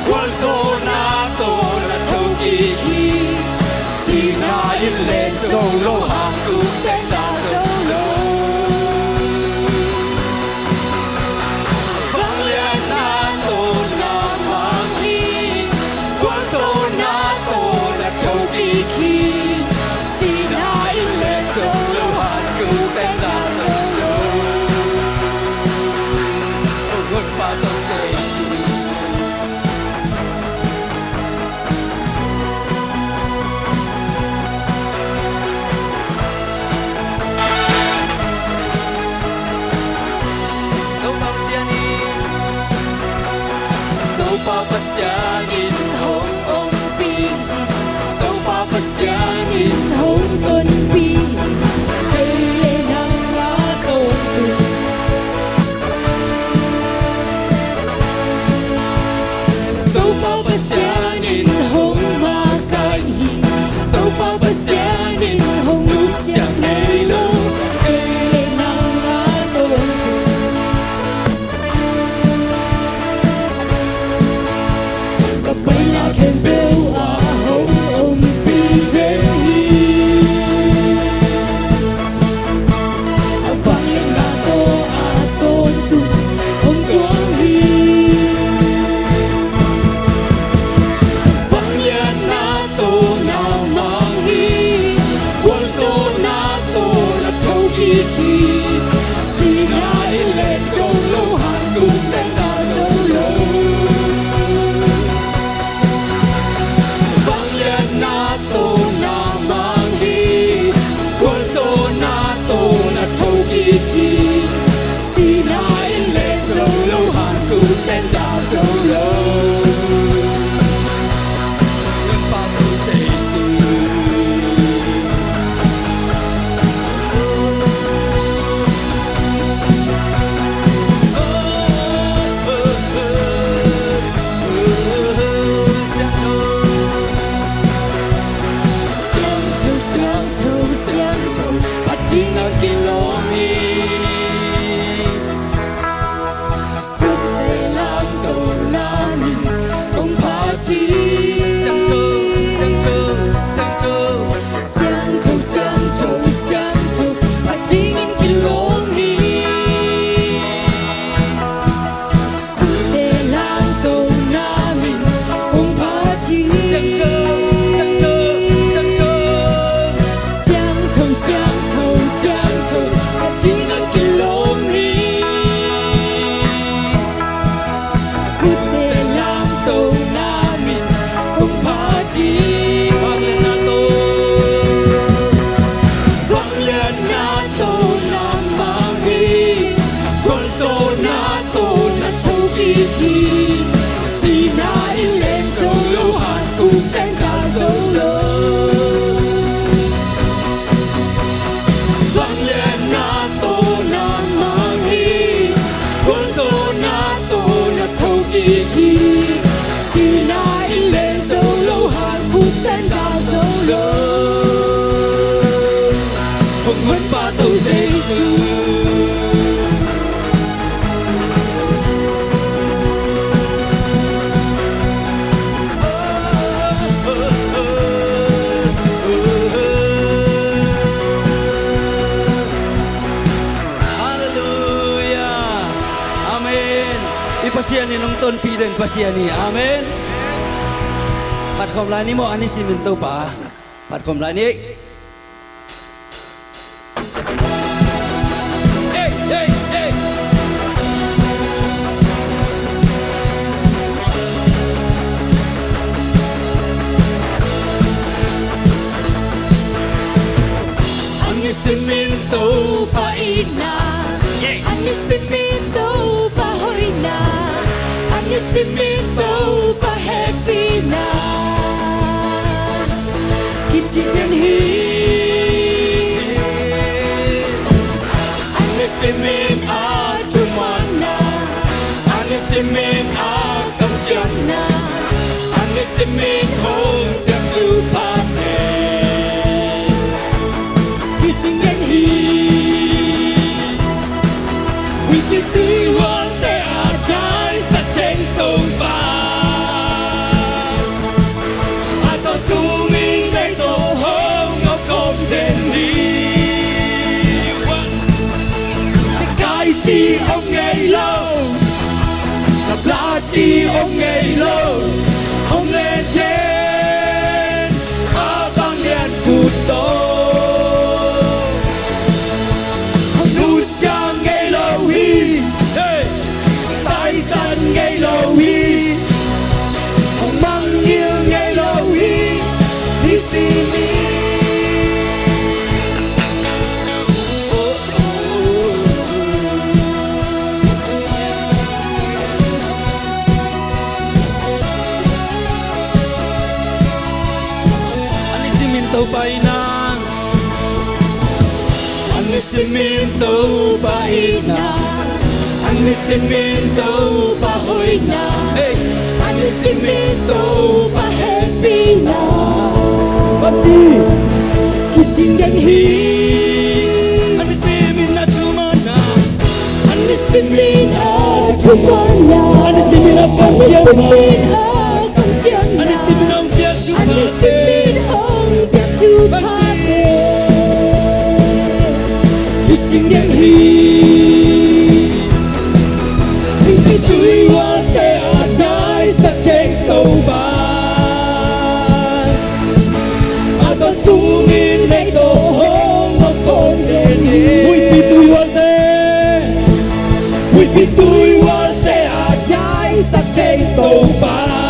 Wal so na to na thâu ki hi. Si na in le solo hang tu ten na solo. Pasyanin hong ompi, Tâu pa pasyanin cuộc tên cả dấu lớn vang lên na tô na mang hi quân số na tô na thâu kỳ hi xin na in lên dấu lâu hàn cuộc tên cả dấu lớn không mất ba tàu Giêsu Pasien ni nong ton pi den pasien ni amen pat khom lai ni mo ani simin to pa pat khom lai ni hey hey hey ani simin to pa ina ani simin to pa hoina Nacimiento pa happy na Kitchen hi Anisimin atumana Anisimin akamjana Anisimin hong tu pate Kitchen hi We can do what they are done Hãy subscribe cho kênh Ghiền Mì Gõ để không bỏ Nacimiento pa ina Nacimiento pa hoina Nacimiento pa happy na Pachi Kitchen den hi Nacimiento na tumana Nacimiento tumana Nacimiento kamjana Nacimiento biak tumana Nacimiento biak tumana Kitchen den hi Vì tôi hoa tê à trái sắc trên cầu vàng À toàn tu nghìn mẹ tổ hông ngọc con trên hi Ui vì tôi hoa tê Ui vì tôi hoa tê à trái sắc trên cầu vàng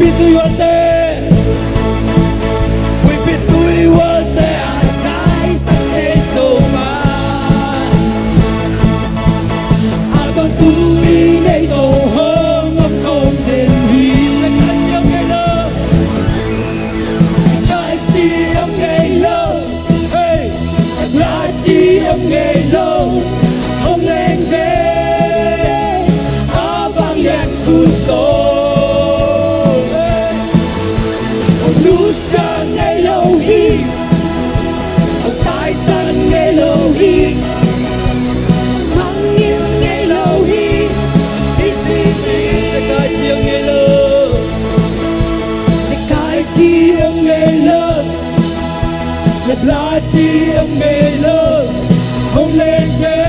been to your day. We've been to your day. I say no man. I want to be made home of golden hill. Lại chi âm ngày lâu, hey, lại chi âm ngày lâu, không lên thế, vang nhạc cụt tối. Núi sang ngày lâu hi, tại sân ngày lâu hi, mong yêu ngày lâu hi, đi xin đi cả chiều ngày lâu, cái chi âm ngày lâu, lặp lại chi âm ngày lâu, không lên thế,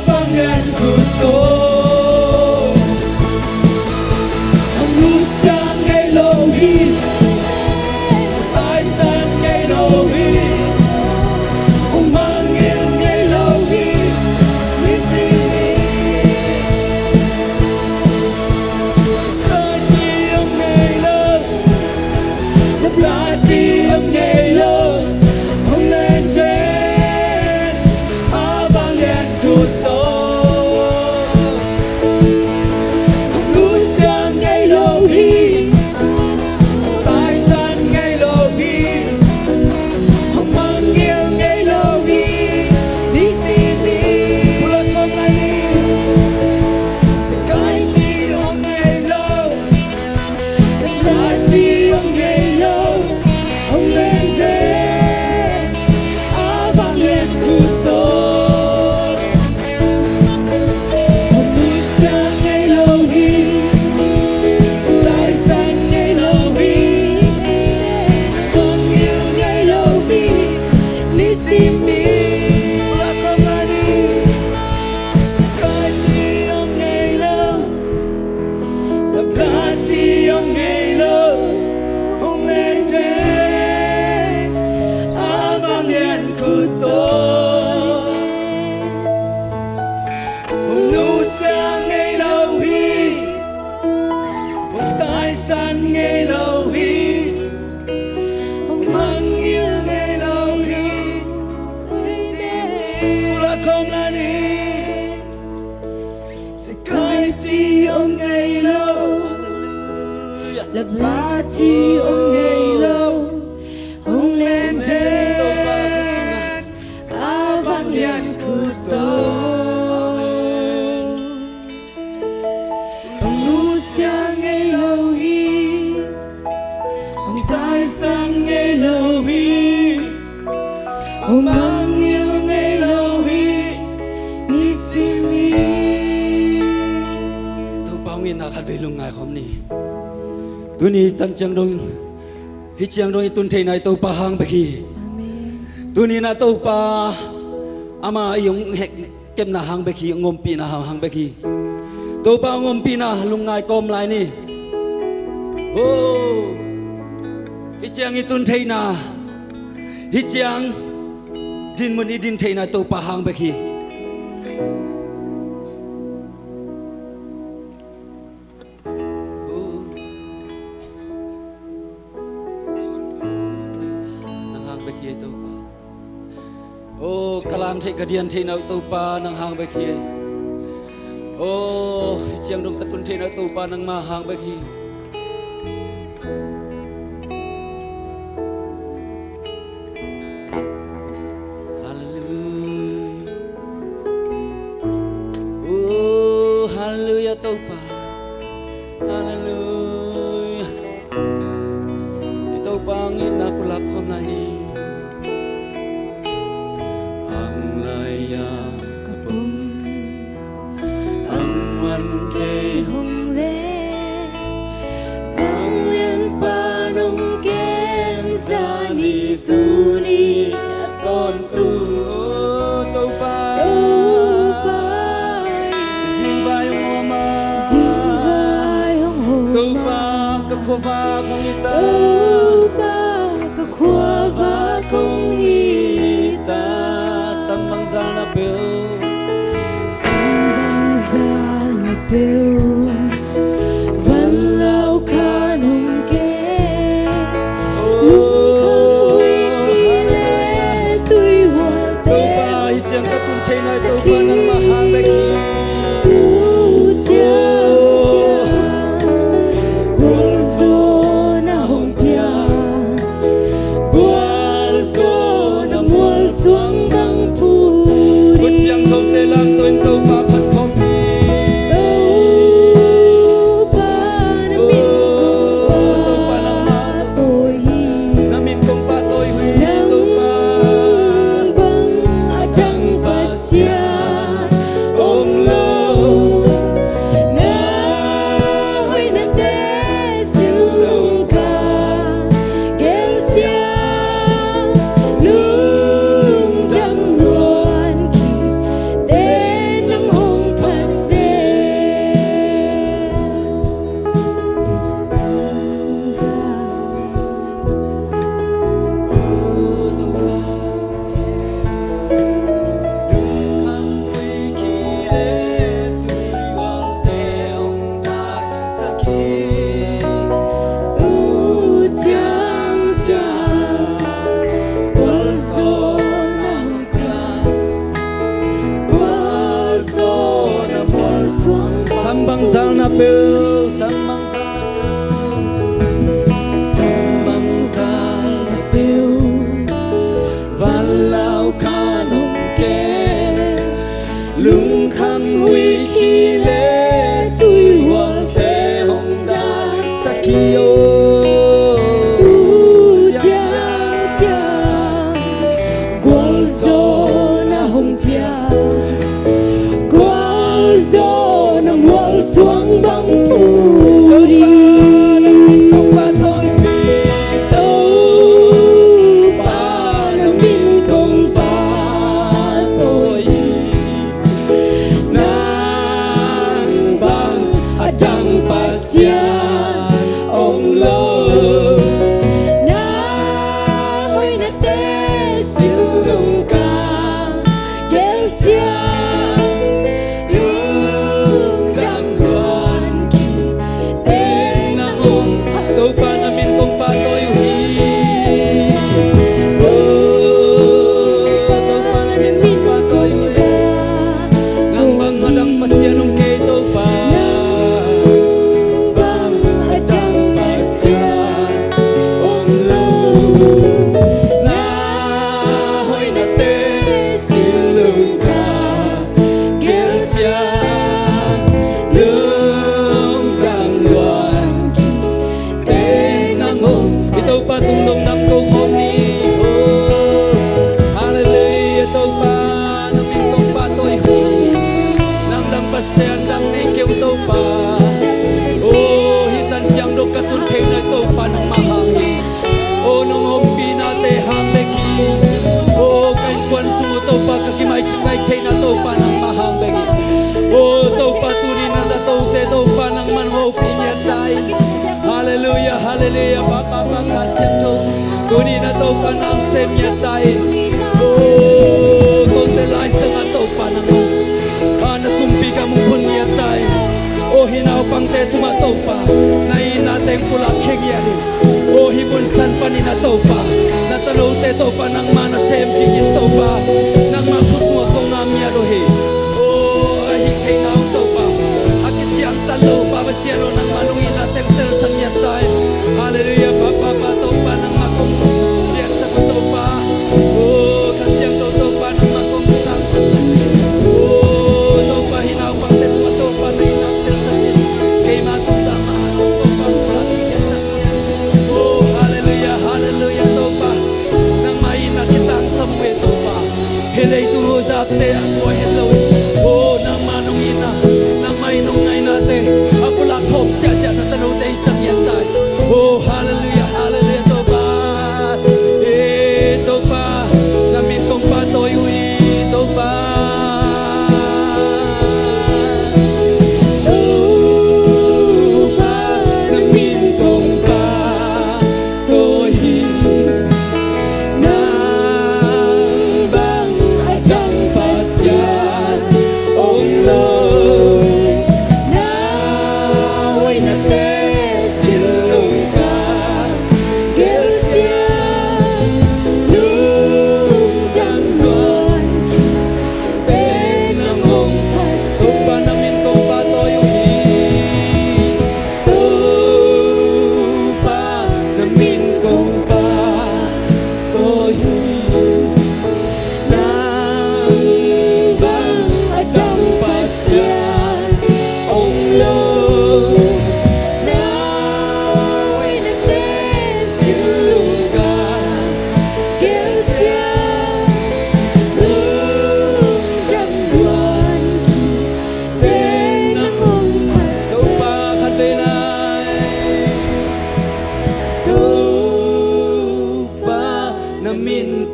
vang nhạc cụt tối. Núi sang ngày lâu hi, tại sân ngày lâu hi, mang yêu ngày lâu hi, đi xin đi. Cái chi âm ngày lâu, lặp lại chi âm ngày lâu, không lên trên, vang nhạc cụt tối. Núi sang ngày lâu hi, tại sân ngày lâu hi, mang yêu ngày lâu hi, đi xin đi. Bulan không lại đi, cái chi âm ngày lâu, cái chi âm ngày lâu, không lên trên, vang nhạc cụt tối. Núi sang ngày lâu hi, tại sân ngày lâu hi, mang yêu ngày lâu hi, đi xin đi. Bulan không lại đi, cái chi âm ngày lâu, lặp lại chi âm ngày lâu, không lên trên, vang nhạc cụt tối. Núi sang ngày lâu hi, tại sân ngày lâu hi, mang yêu ngày lâu hi, đi xin đi. Bulan không lại đi, cái chi âm ngày lâu, lặp lại chi âm ngày lâu, không lên trên, vang nhạc cụt tối. Núi sang ngày lâu hi, tại sân ngày lâu hi, mang yêu ngày lâu hi, đi xin đi. Thu bao nghìn na khát về lùng ngài hôm nay. Tu ni tan chang dong, hi chang dong tun thei nai to pa hang baki. Tu ni na to pa, ama yung hek kem na hang baki ngom pi na hang baki. To pa ngom pi na lung ngai kom lai ni. Oh, hi chang i tun thei na, hi chang din mun i din thei na to pa hang baki. Oh, kalam thei kadian thei nau to pa nang hang ba khi. Oh, chiang dong katun thei nau to pa nang ma hang ba khi. Hallelujah. Oh, hallelujah to pa. Hallelujah. Ito pa ang inapulak ko na ni. Khova kong ita, khova kong ita, sambang zal na peo, sambang zal na peo, vala siang katun thei nai to pa nang ma hang be ki Gwal zo na hong pia Gwal zo na mual suang bang puri Ko siang thâu te lam toin to pa phat khom ni Sambang zal na peu, sambang zal na peu, Sambang zal na peu Valau kanong ke Lung kham hui ki le Tui wal te hong da sakio Tu jiang jiang Gwal zo na hong pia Gwal zo na mual suang bang puri Tau pa na min kong pa tôi Nang bang adang pasyan ông lơ Na hoi na te siêu lung ca Gel chiang lung dam luan ki Tên nang ông to pa na min kong pa toy hi to pa na min kong pa toy hi nang bang madam pasyanong kay to pa Bang adang pasyan ông lơ Na hoi na te siêu lung ca Gel chiang lung dam luan ki Tên nang ông ito pa tungdong nam ko khom ni hallelujah to pa na min kong pa toy hi nang dang pasyan dang nei keu to pa hitan chiang do katun thei nai to pa nang ma hang hi nong hom pi na te hang be ki kain kwan su to pa ka ki mai chingai thei na to pa nang ma hang be ki to pa tu ni na da to te to pa nang man ho pi nya tai hallelujah hallelujah ba ba ba ka chen to tu ni na to pa nang sem nya tai to te lai sang to pa nang na kumpi ka mong pun nya tai hinaw pang te tuma to pa nai na teng pula kheng ya ni hibun san pa ni na to pa na talo te to pa nang mana sem ji yin to pa nang ma khuswa ko ngam ya do he hi thei na to pa akit chiang talo pa ba siano nang manui na teng tel san ya tai hallelujah pa pa pa to pa nang ma kong dia sa ko to pa kasyang to pa nang ma kong tang sa to pa hinaw pang te tuma to pa nai na tel san ya kay ma to ta ma to pa pula ni ya san ya hallelujah hallelujah to pa nang mai na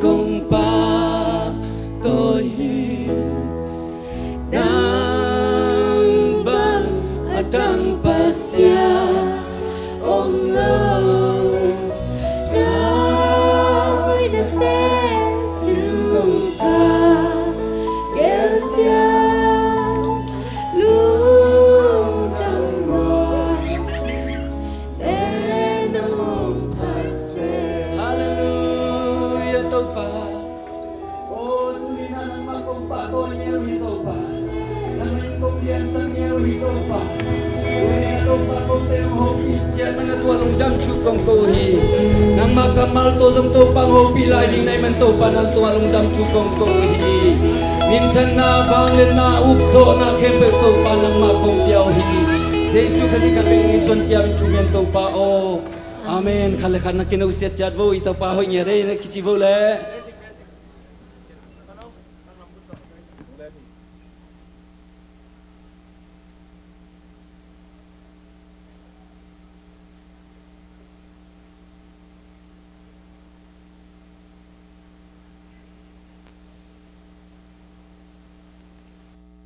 công ba tôi đang băng đang pasya om lâu Tôi đã tên xin lùng ta kéo dài luôn trong ngoài để nó mong thật sẽ Hallelujah tâu ba ô tui na nang makong pa ko niya ri tâu ba nang min ko pian sang niya ri tâu ba ui na tâu ba ko te ho pi chen nang tua long jam chu kong ko hi nang makamal to jong tâu pa ho pi lai ding nai man tâu pa nang tua long jam chu kong ko hi min chan na vang lên na uk so na khem pe tâu pa nang makong piao hi Jesus kasi ka pe ni son kia min chu men tâu pa o Amen. Khale khana kinu siat chat vo ita pa ho nyere na kichi vo le.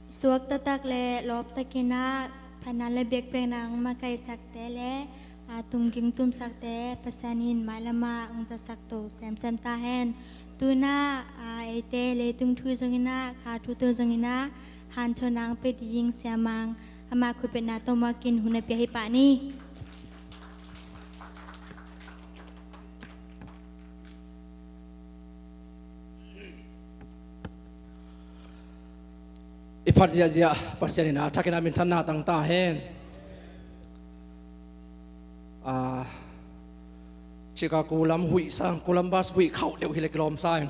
Suwag tatak le lop takina panan le bek peng nang makai sakte le tumging tum sakte pasanin malama angza sakto sem sem ta hen tuna ete le tung thu zongina kha thu to zongina han thonang pe ding siamang ama khu pe na to ma kin huna pe hi pa ni Ipat zia pasyanina takina min tanna tang ta hen chika kulam hui sang kulam bas hui khau deu hi le klom sa en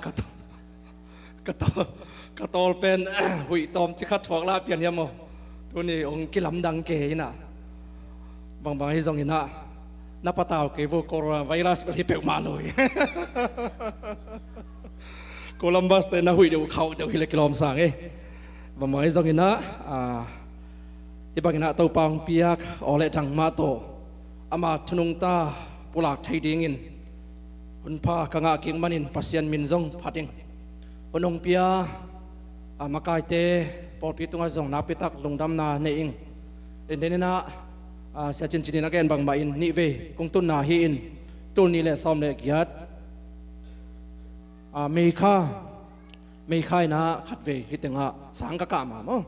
katol pen hui tom chikhat thok la pian yamo tu ni ong kilam dang ke ina bang hi zong ina na pataw ke vo corona virus hi pe ma loi kulam bas te na hui deu khau deu hi le klom sang e bang hi zong ina ibang ina tau pang piak ole thang ma to ama thunung ta pulak thei dingin hunpa kanga king manin pasien min zong phating onong pia amakai te por pitunga zong na pitak lungdam na neing endenena sia chin chin na ken bang ma in ni ve kung tun na hi in tul ni le som le giat mei khai na khat ve hitenga sang ka ma mo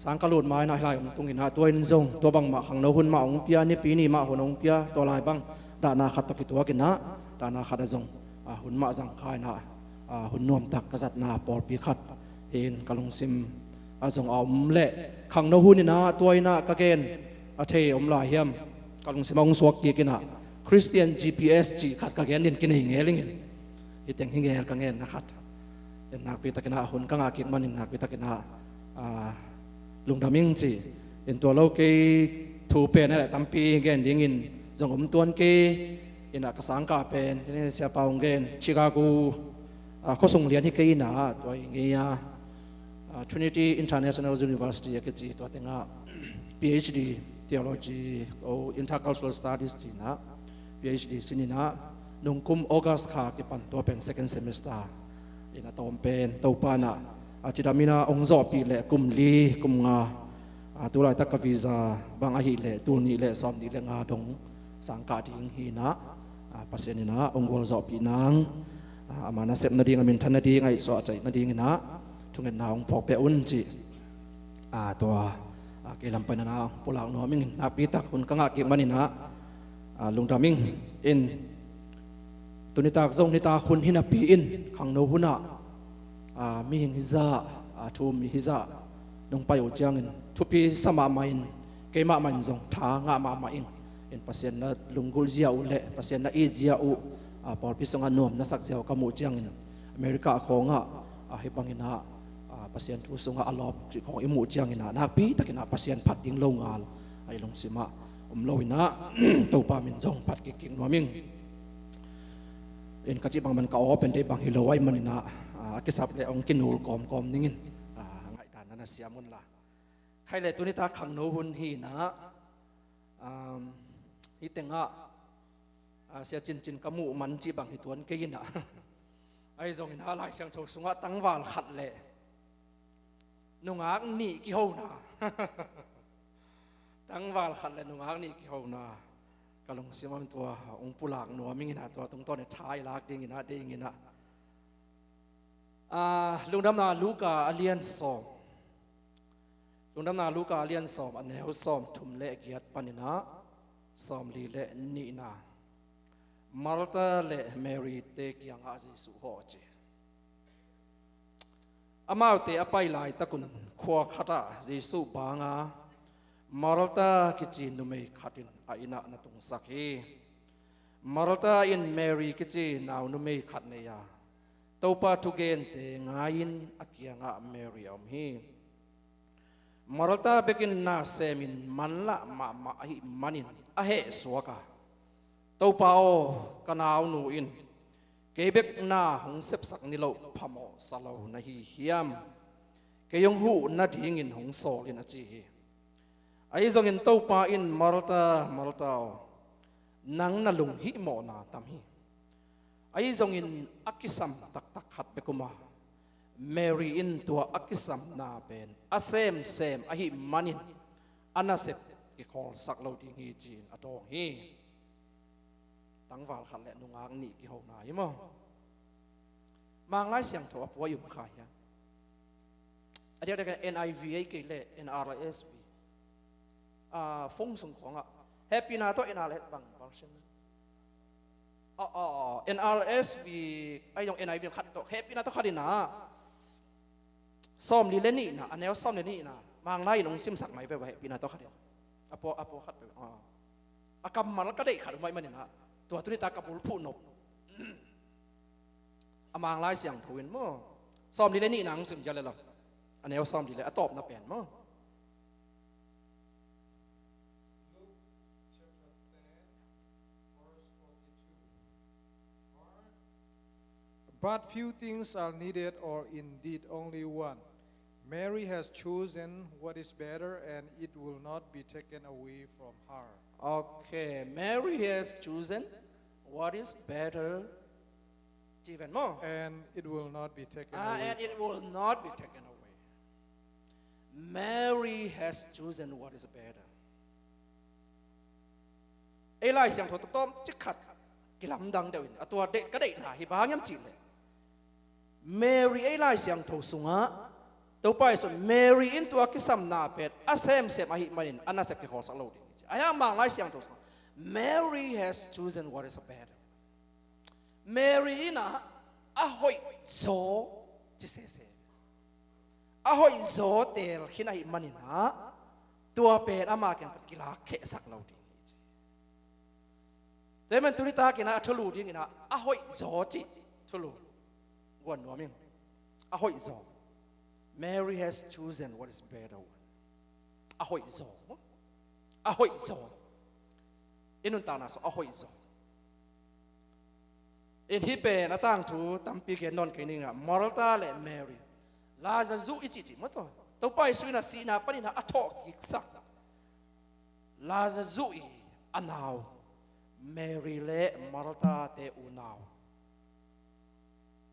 sang ka lut mai na hlai tung in ha toin zong to bang ma khang no hun ma ong pia ni pi ni ma hunong pia to lai bang da na khat ki to ki na da na khat zong hun ma jang khai na hun nom tak ka zat na por pi khat hin kalung sim zong om le khang no hun ni na toina ka ken a the om la hiam kalung sim ong suak ki kina Christian GPS ji khat ka gen din kin hi ngeling hi teng hi ngel ka ngen na khat en nak pi takina hun ka nga ki manin nak pi takina lungdaming chi in to lo ke thu pe na tampi gen ding in zong tuan ke ina ka sang ka pen ni sia paung gen Chicago ko sung lian hi ke ina to ngia Trinity International University ke chi to tenga PhD theology o intercultural studies chi na PhD sinina nungkum August kha ke pan to pen second semester ina tom pen to pa na chidamina ongzo pi le kum li kum nga tulai tak visa bang a hi le tul ni le som ni le nga dong sang ka ding hi na pasenina ongol zo pi nang amana sep na ding amin than na ding ai so chai na ding na thungen na ong phok pe un chi to ke lam pa na pulang no ming na pi tak hun ka nga ki manina lungdaming in tunitak zong ni ta khun hina pi in khang no huna mi hing hiza thu mi hiza nong pai o chiang in thu pi sama main ke ma man zong tha nga ma ma in pasien na lungul zia u le pasien na i zia u por pi song anom na sak zia ka mu chiang in America khonga hi bangina pasien thu songa alop chi khong imu chiang ina nak pi takina pasien phat ding lo ngal ai long sima lo ina to pa min zong phat ki king noming in kachi bang man ka open de bang hilowai manina kisap le ong kinul kom ningin ngai ta na siamun la khai le tunita khang no hun hi na hi tenga sia chin kamu man chi bang hi tuan ke ina ไอ้ทรงน่าไล่เสียงถูกสงะตั้งวาลขัดเละนุ่งอักนี่กี่หูนาตั้งวาลขัดเละนุ่งอักนี่กี่หูนากำลังเสียมันตัวองค์ปุหลากหนัวมิงินะตัวตรงต้นเนี่ยท้ายลากดิ่งนะดิ่งนะลุงดำนาลูกาเลียนสอมลุงดำนาลูกาเลียนสอมอันแนวสอมทุ่มเละเกียรติปานินะสอมลีเละนี่นามาร์ตาเละแมรี่เตกยังอาจิสุโฮเจอามาเตอไปไลตะกุนขวาขัดจิสุบางามาร์ตากิจินุเมขัดินอาอินะนตุงสักฮีมาร์ตาอินแมรี่กิจินาวนุเมขัดเนียตัวปาทุเกนเตงายินอากิยังอาแมรี่อมฮีมาร์ตาเบกินนาเซมินมันละมาหิมันินอาเหสวกาตัวเปากันเอาหนูอินเก็บเบกนาหงเสพสักนิโลพมอสลาวนาฮีเฮียมเกยงหูนาดิ่งอินหงโซลินอจีไอ้จงอินตัวปาอินมาร์ตานังนาลุงฮิโมนาตามฮีไอ้จงอินอักิสัมตักขัดเบกุมาแมรี่อินตัวอักิสัมนาเป็นอาเซมอาหิมันินอันนาเซปกิคอลสักลาวดิ่งฮีจีนอตองฮีตั้งวาลขัดและนุ่งอังนี่กี่หกนายมั้งมังไล่เสียงถั่วผัวอยู่ขายยังอันเดียวกัน NIV กี่เล่ NRSV ฟงส่งของHappy นาตัว NRS บางเวอร์ชันNRSV ไอ้ยัง NIV ขัดตัว Happy นาตัวขัดดีนะซ้อมลีเลนี่นะอันนี้ซ้อมเลนี่นะมังไล่ลงซิมสักไหมไปไว้ Happy นาตัวขัดเดียวอโปขัดไปกำมันแล้วก็ได้ขัดไว้มันเนี่ยนะตัวตุนิตากับบุรุษผู้นบอามางไล่เสียงถวินมั้งซ้อมดีเลยนี่นางซึมจะเลยหรออันนี้ซ้อมดีเลยตอบนับแปลนมั้ง But few things are needed, or indeed only one. Mary has chosen what is better, and it will not be taken away from her. Okay, Mary has chosen what is better. Even more. And it will not be taken away. And it will not be taken away. Mary has chosen what is better. ไอ้ลายเสียงโทรต้มจิขัดกิลำดังเดียวอินตัวเด็กก็ได้หนาฮิบางย้ำจีเลย Mary ไอ้ลายเสียงโทรสุงะตัวไปส่วน Mary อินตัวกิสัมนาเป็ดอาเซมเสมาฮิมันินอันนั้นเสกกิขอสักโลดิไอ้ยังบางลายเสียงโทร Mary has chosen what is better. Mary นะอาหอยโซจิเสอาหอยโซเตลขินาฮิมันินะตัวเป็ดอามาเกี่ยงกิลาเขสักโลดิแต่มันตุนิตากินะทะลุดิ้งนะอาหอยโซจิทะลุวันนัวมิงอาหอยโซ Mary has chosen what is better. อาหอยโซอาหอยโซอินุนตานาโซอาหอยโซอินฮิเปนาตั้งถูตั้มปีเกนนกินิงะมาร์ตาและแมรี่ลาซาซูอิจิมาตัวไปสุนัขสีนาปนินาอัทอกกิกซักลาซาซูอิอันาวแมรี่และมาร์ตาเตอูนาว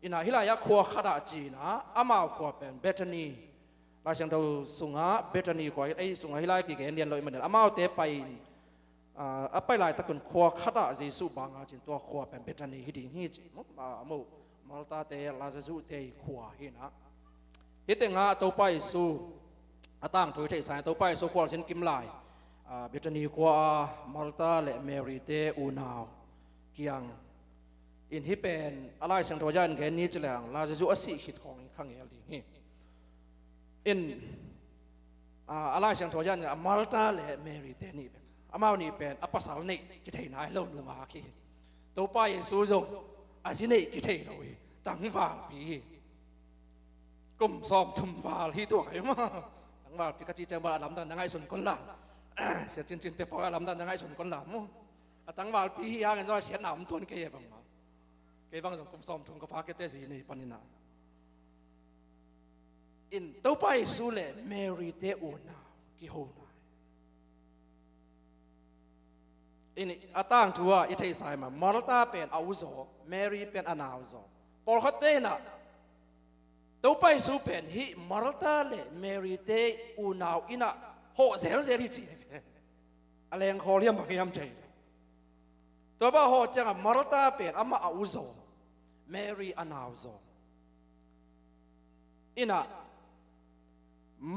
อินาฮิลายาขวาขดาจีนะอามาขวาเป็นเบตานีลาเสียงตัวสุงะเบตานีกว่าไอ้สุงะฮิลายกิเกนเรียนเลยมันเนี่ยอามาเตไปไปหลายตะกุนขวาขดาจีสุบางอาจินตัวขวาเป็นเบตานีฮิดิงฮิจิมูมาร์ตาเตลาซาซูเตขวาฮินะฮิตงาตัวไปสุตั้งถูเฉยสายตัวไปสุขวาสินกิมไลเบตานีขวามาร์ตาและแมรี่เตอูนาวเกียงอินฮิเป็นอะไรเสียงตัวยันแค่นี้จะแรงลาจะจุอสิขิดของข้างเอลีนี่อินอะไรเสียงตัวยันมาร์ตาและแมรี่เตนี่เป็นอามานี่เป็นอัปสาลนี่กิเทนายเล่าดูมาขี้ตัวไปสู้จงอาชินี่กิเทนเลยตั้งฝาปีกุ่มซ้อมทุ่มฝาที่ตัวไอ้มาตั้งฝาปีกจีเจ้าบ้านลำตันยังไงส่วนคนละเสียจริงๆแต่พอลำตันยังไงส่วนคนละมั้งตั้งฝาปีที่ยังกันจะเสียหนามตัวนี้เกี่ยบ้างมั้งเกี่ยบ้างส่วนกุ่มซ้อมทุ่มกับฟ้าเกตสีนี่ปนินาอินตัวไปสู้เลยแมรี่เตอูนากิโฮนาอินตั้งทัวอิเทสายมามาร์ตาเป็นอาวุโสแมรี่เป็นอนาวโส ปอลคัตเต้น่ะตัวไปสู้เป็นฮิมาร์ตาเลเมริเตอูนาวอินะโหเซลเซริจีอะไรยังขอเรียมบางอย่างใจตัวบ้าโหจังมาร์ตาเป็นอามาอุโซเมรีอนาวโซอินะ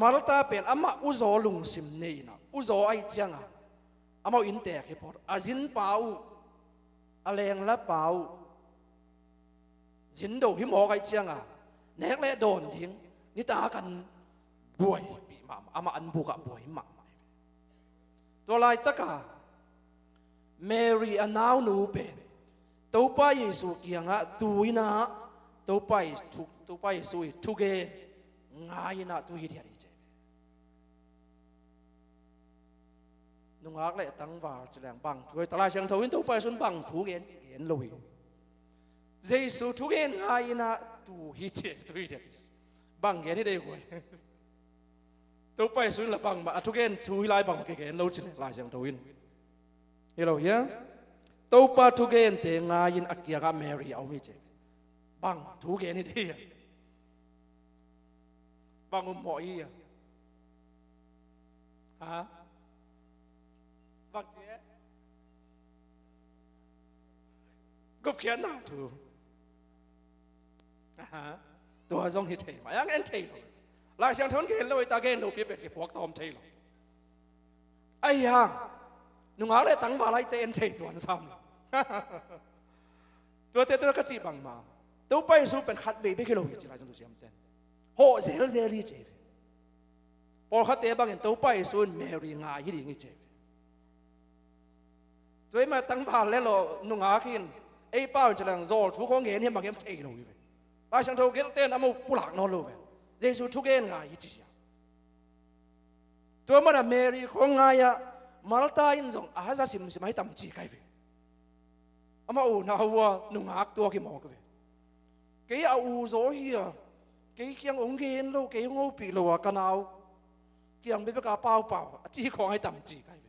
มาร์ตาเป็นอามาอุโซลุงซิมเนนะอุโซไอจังอามาอินเตะให้พออาจินเปาอะไรยังละเปาจินโดหิมอไอจังเนกเล่โดนทิ้งนี่ตากันบวยปีมาอามาอันบุกะบวยมาตัวลายตะกาเมรีอนาวนูเป็นตัวไปเยซูเกียงะตุยนะตัวไปเยซูทุเกง่ายนะตุยเดียดีเจนุ่งอักเล่ตั้งว่าจะแรงบังช่วยตลาดเชียงทวินตัวไปส่วนบังทุเกเห็นลุยเยซูทุเกง่ายนะตุยเจตุยเดียดีบังเห็นที่เดียวกันตัวไปส่วนละบังมาทุเกตุยลายบังเกนเราจะลายเชียงทวินเห็นเราเหี้ยตัวปาทุเกนเตงายินอักยากาเมรีเอาไม่เจ็บบังทุเกนนี่ดีบังหมออีฮะบังเจ๊ก็เขียนหน้าถูกตัวทรงฮิตเทมายังเอ็นเทลลายเสียงทนเกนเลยตาเกนลูกพี่เป็ดกี่พวกตอมเทลไอ้ยังนุ่งอะไรตั้งว่าอะไรเต้นเทตัวนั้นซ้ำตัวเต้ตัวกระจีบังมาตัวไปสู้เป็นขัดเลยไม่คิดเราจะอะไรจนตัวเสียมเต้นโหเซลเซลีเจ็บพอขัดเตะบางอย่างตัวไปสู้เมรีง่ายยิ่งยิ่งเจ็บตัวมาตั้งว่าแล้วเรานุ่งอาขินไอ้ป้าจะแรงโซ่ทุกคนเห็นเห็นบางอย่างเทเราอยู่ไปช่างตัวเกลเต้นอามุปุหลักนอนเลยเยซูทุกเกนง่ายยิ่งจีตัวมันเมรีของง่ายมาลตาอินส่งอาซาสิมให้ตำจีไกเวอามาอูน่าหัวนุ่งหักตัวกี่หมอกเวกี่เอาอูโซเฮียกี่เคียงองเกนโลกี่งูปีโลกันเอาเคียงเป็นประกาเปล่าเปล่าจีของให้ตำจีไกเว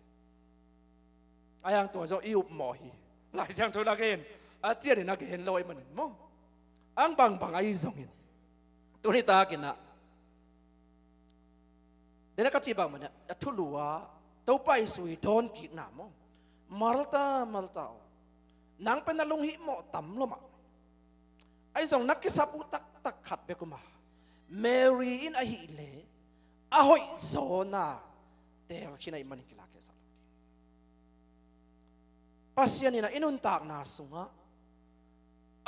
อายังตัวโซอิวหมอฮีหลายช่างตัวนักเกนอาเจียนนักเกนลอยมันมั้งอังบังไอ้ส่งอินตัวนี้ตากินนะเดี๋ยวนักจีบังมันเนี่ยทุลัวตัวไปสุยโดนกีหนามมาลตานังเป็นนลุงหิมอต่ำลงมาไอ้ส่งนักกิสับอุตักขัดไปกูมาเมรีอินอหิเลอาหอยโซนาเตะขี้ในมันกิลาเกสับปัสยานีนะอินุนตากนาสุงะ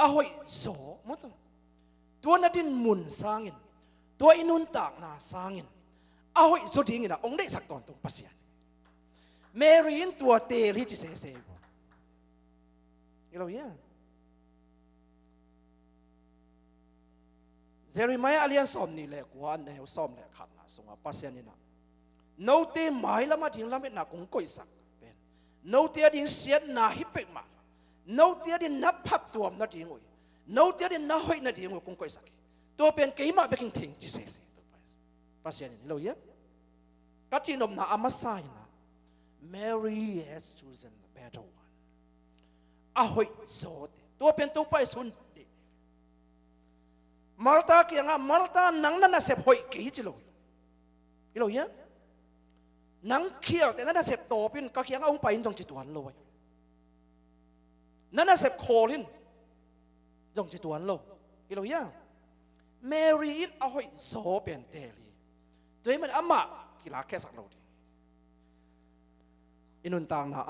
อาหอยโซมุตตัวนัดินมุนสร้างตัวอินุนตากนาสร้างอาหอยโซดิ้งนะองค์ได้สักตอนตรงปัสยาเมรีนตัวเตลที่จะเสียเราเนี่ยเจริมายอาเลียนสอมนี่แหละกว่าแนวสอมแหละขัดนะสงฆ์ปัสยานี่นะโนเตหมายละมาถึงละเม็ดนักคงก่อยสักเป็นโนเตดิ้งเสียนาฮิเปมาโนเตดิ้งนับพัดตัวนัดดิ้งอุ้ยโนเตดิ้งนับห้อยนัดดิ้งอุ้ยคงก่อยสักตัวเป็นเกี่ยมาเป็นทิ้งจะเสียตัวไปปัสยานี่เราเนี่ยกัจจินอมนาอามาไซนะMary has chosen the better one. อาหอยโซดตัวเป็นตัวไปสุนดีมาลตาเกี่ยงมาลตานังนั่นน่ะเสพหอยกี่จิโลกิโลเนี่ยนังเขียวแต่นั่นน่ะเสพโตเป็นก็เกี่ยงองไปจงจิตวันโลยนั่นน่ะเสพโคลินจงจิตวันโลกิโลเนี่ยเมรีนอาหอยโซเป็นเตลีตัวมันอามากิลาแค่สักโลดีอินุนต่างนะ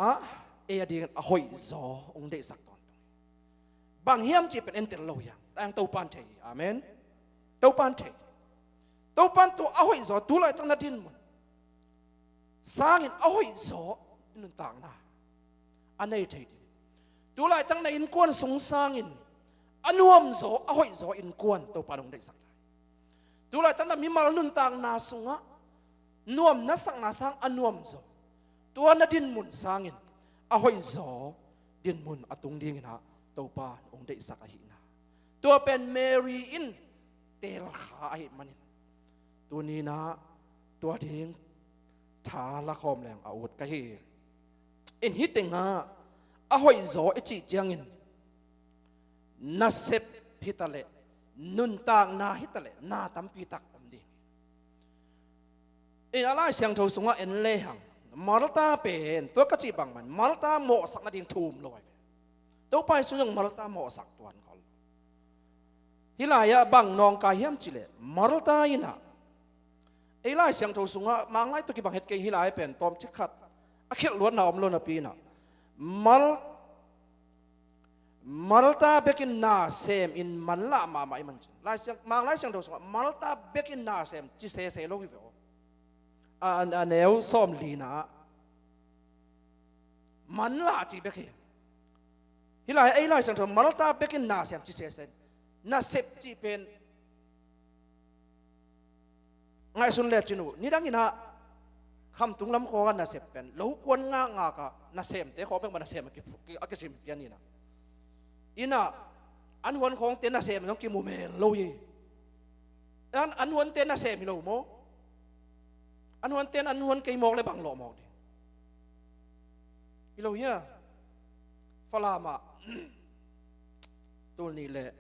เอดีกันหอยโซองเดสักตอนบางเฮียมจีเป็นเอ็นเตอร์โลยังแต่งตัวปันเทอาเมนตัวปันเทตัวปันตัวหอยโซตัวอะไรตั้งนาดินมันสร้างอินหอยโซอินุนต่างนะอันนี้เทตัวอะไรตั้งในอินกวนสงสร้างอินอันนวมโซหอยโซอินกวนตัวปันองเดสักตัวอะไรตั้งนั้นมีมาลนุนต่างนาสุงะนวมนัสังนาสังอันนวมโซตัวนั้นดินมุนสร้างอินอาหอยโซดินมุนอตุงดิ่งนะตัวป้าองค์เดสักหินะตัวเป็นเมรีอินเตลขาไอ้มันตัวนี้นะตัวเด้งทาละคอมแรงอาวุธกะเฮอินฮิตเตงาอาหอยโซเอจิเจียงอินนัสเซป ฮิตาเลนุนต่างนาฮิตาเลนาตั้มปีตักอมดีอะไรเสียงโทรสงว่าเอ็นเล่หังมาลตาเป็นตัวกระจีบังมันมาลตาโมสักนาดิ่งทูมลอยตัวไปสุยังมาลตาโมสักตัวนั้นก่อนฮิลายะบังนองกายเฮียมจิเลมาลตาอินะอะไรเสียงโทรสงว่ามังไงตัวกี่บังเหตุเกฮิลายเป็นตอมชิคัดอาคิดล้วนนาอมล้วนปีนะมาลตาเบกินนาเซมอินมันละมาไม่มันลายเสียงมังไงเสียงโทรสงว่ามาลตาเบกินนาเซมจิเซโลกิเวออันเอวซ้อมลีนะมันละจีเบกิฮิลายไอ้ลายเสียงโทรมาลตาเบกินนาเซมจิเซน่าเสพจีเป็นไงสุนเลจินูนี่ดังนี้นะคำตุงลำคอกันน่าเสพเป็นแล้วกวนง่ากะน่าเสพแต่ขอเป็นมันน่าเสพอักษิมยันนี่นะอินะอันวันของเตน่าเสพต้องกินมูเมลโลยีอันวันเตน่าเสพมีโลโมอันวันเตนอันวันกี่โมกเลยบังโลโมดิอีโลเฮียฟลามาตัวนี้แหละ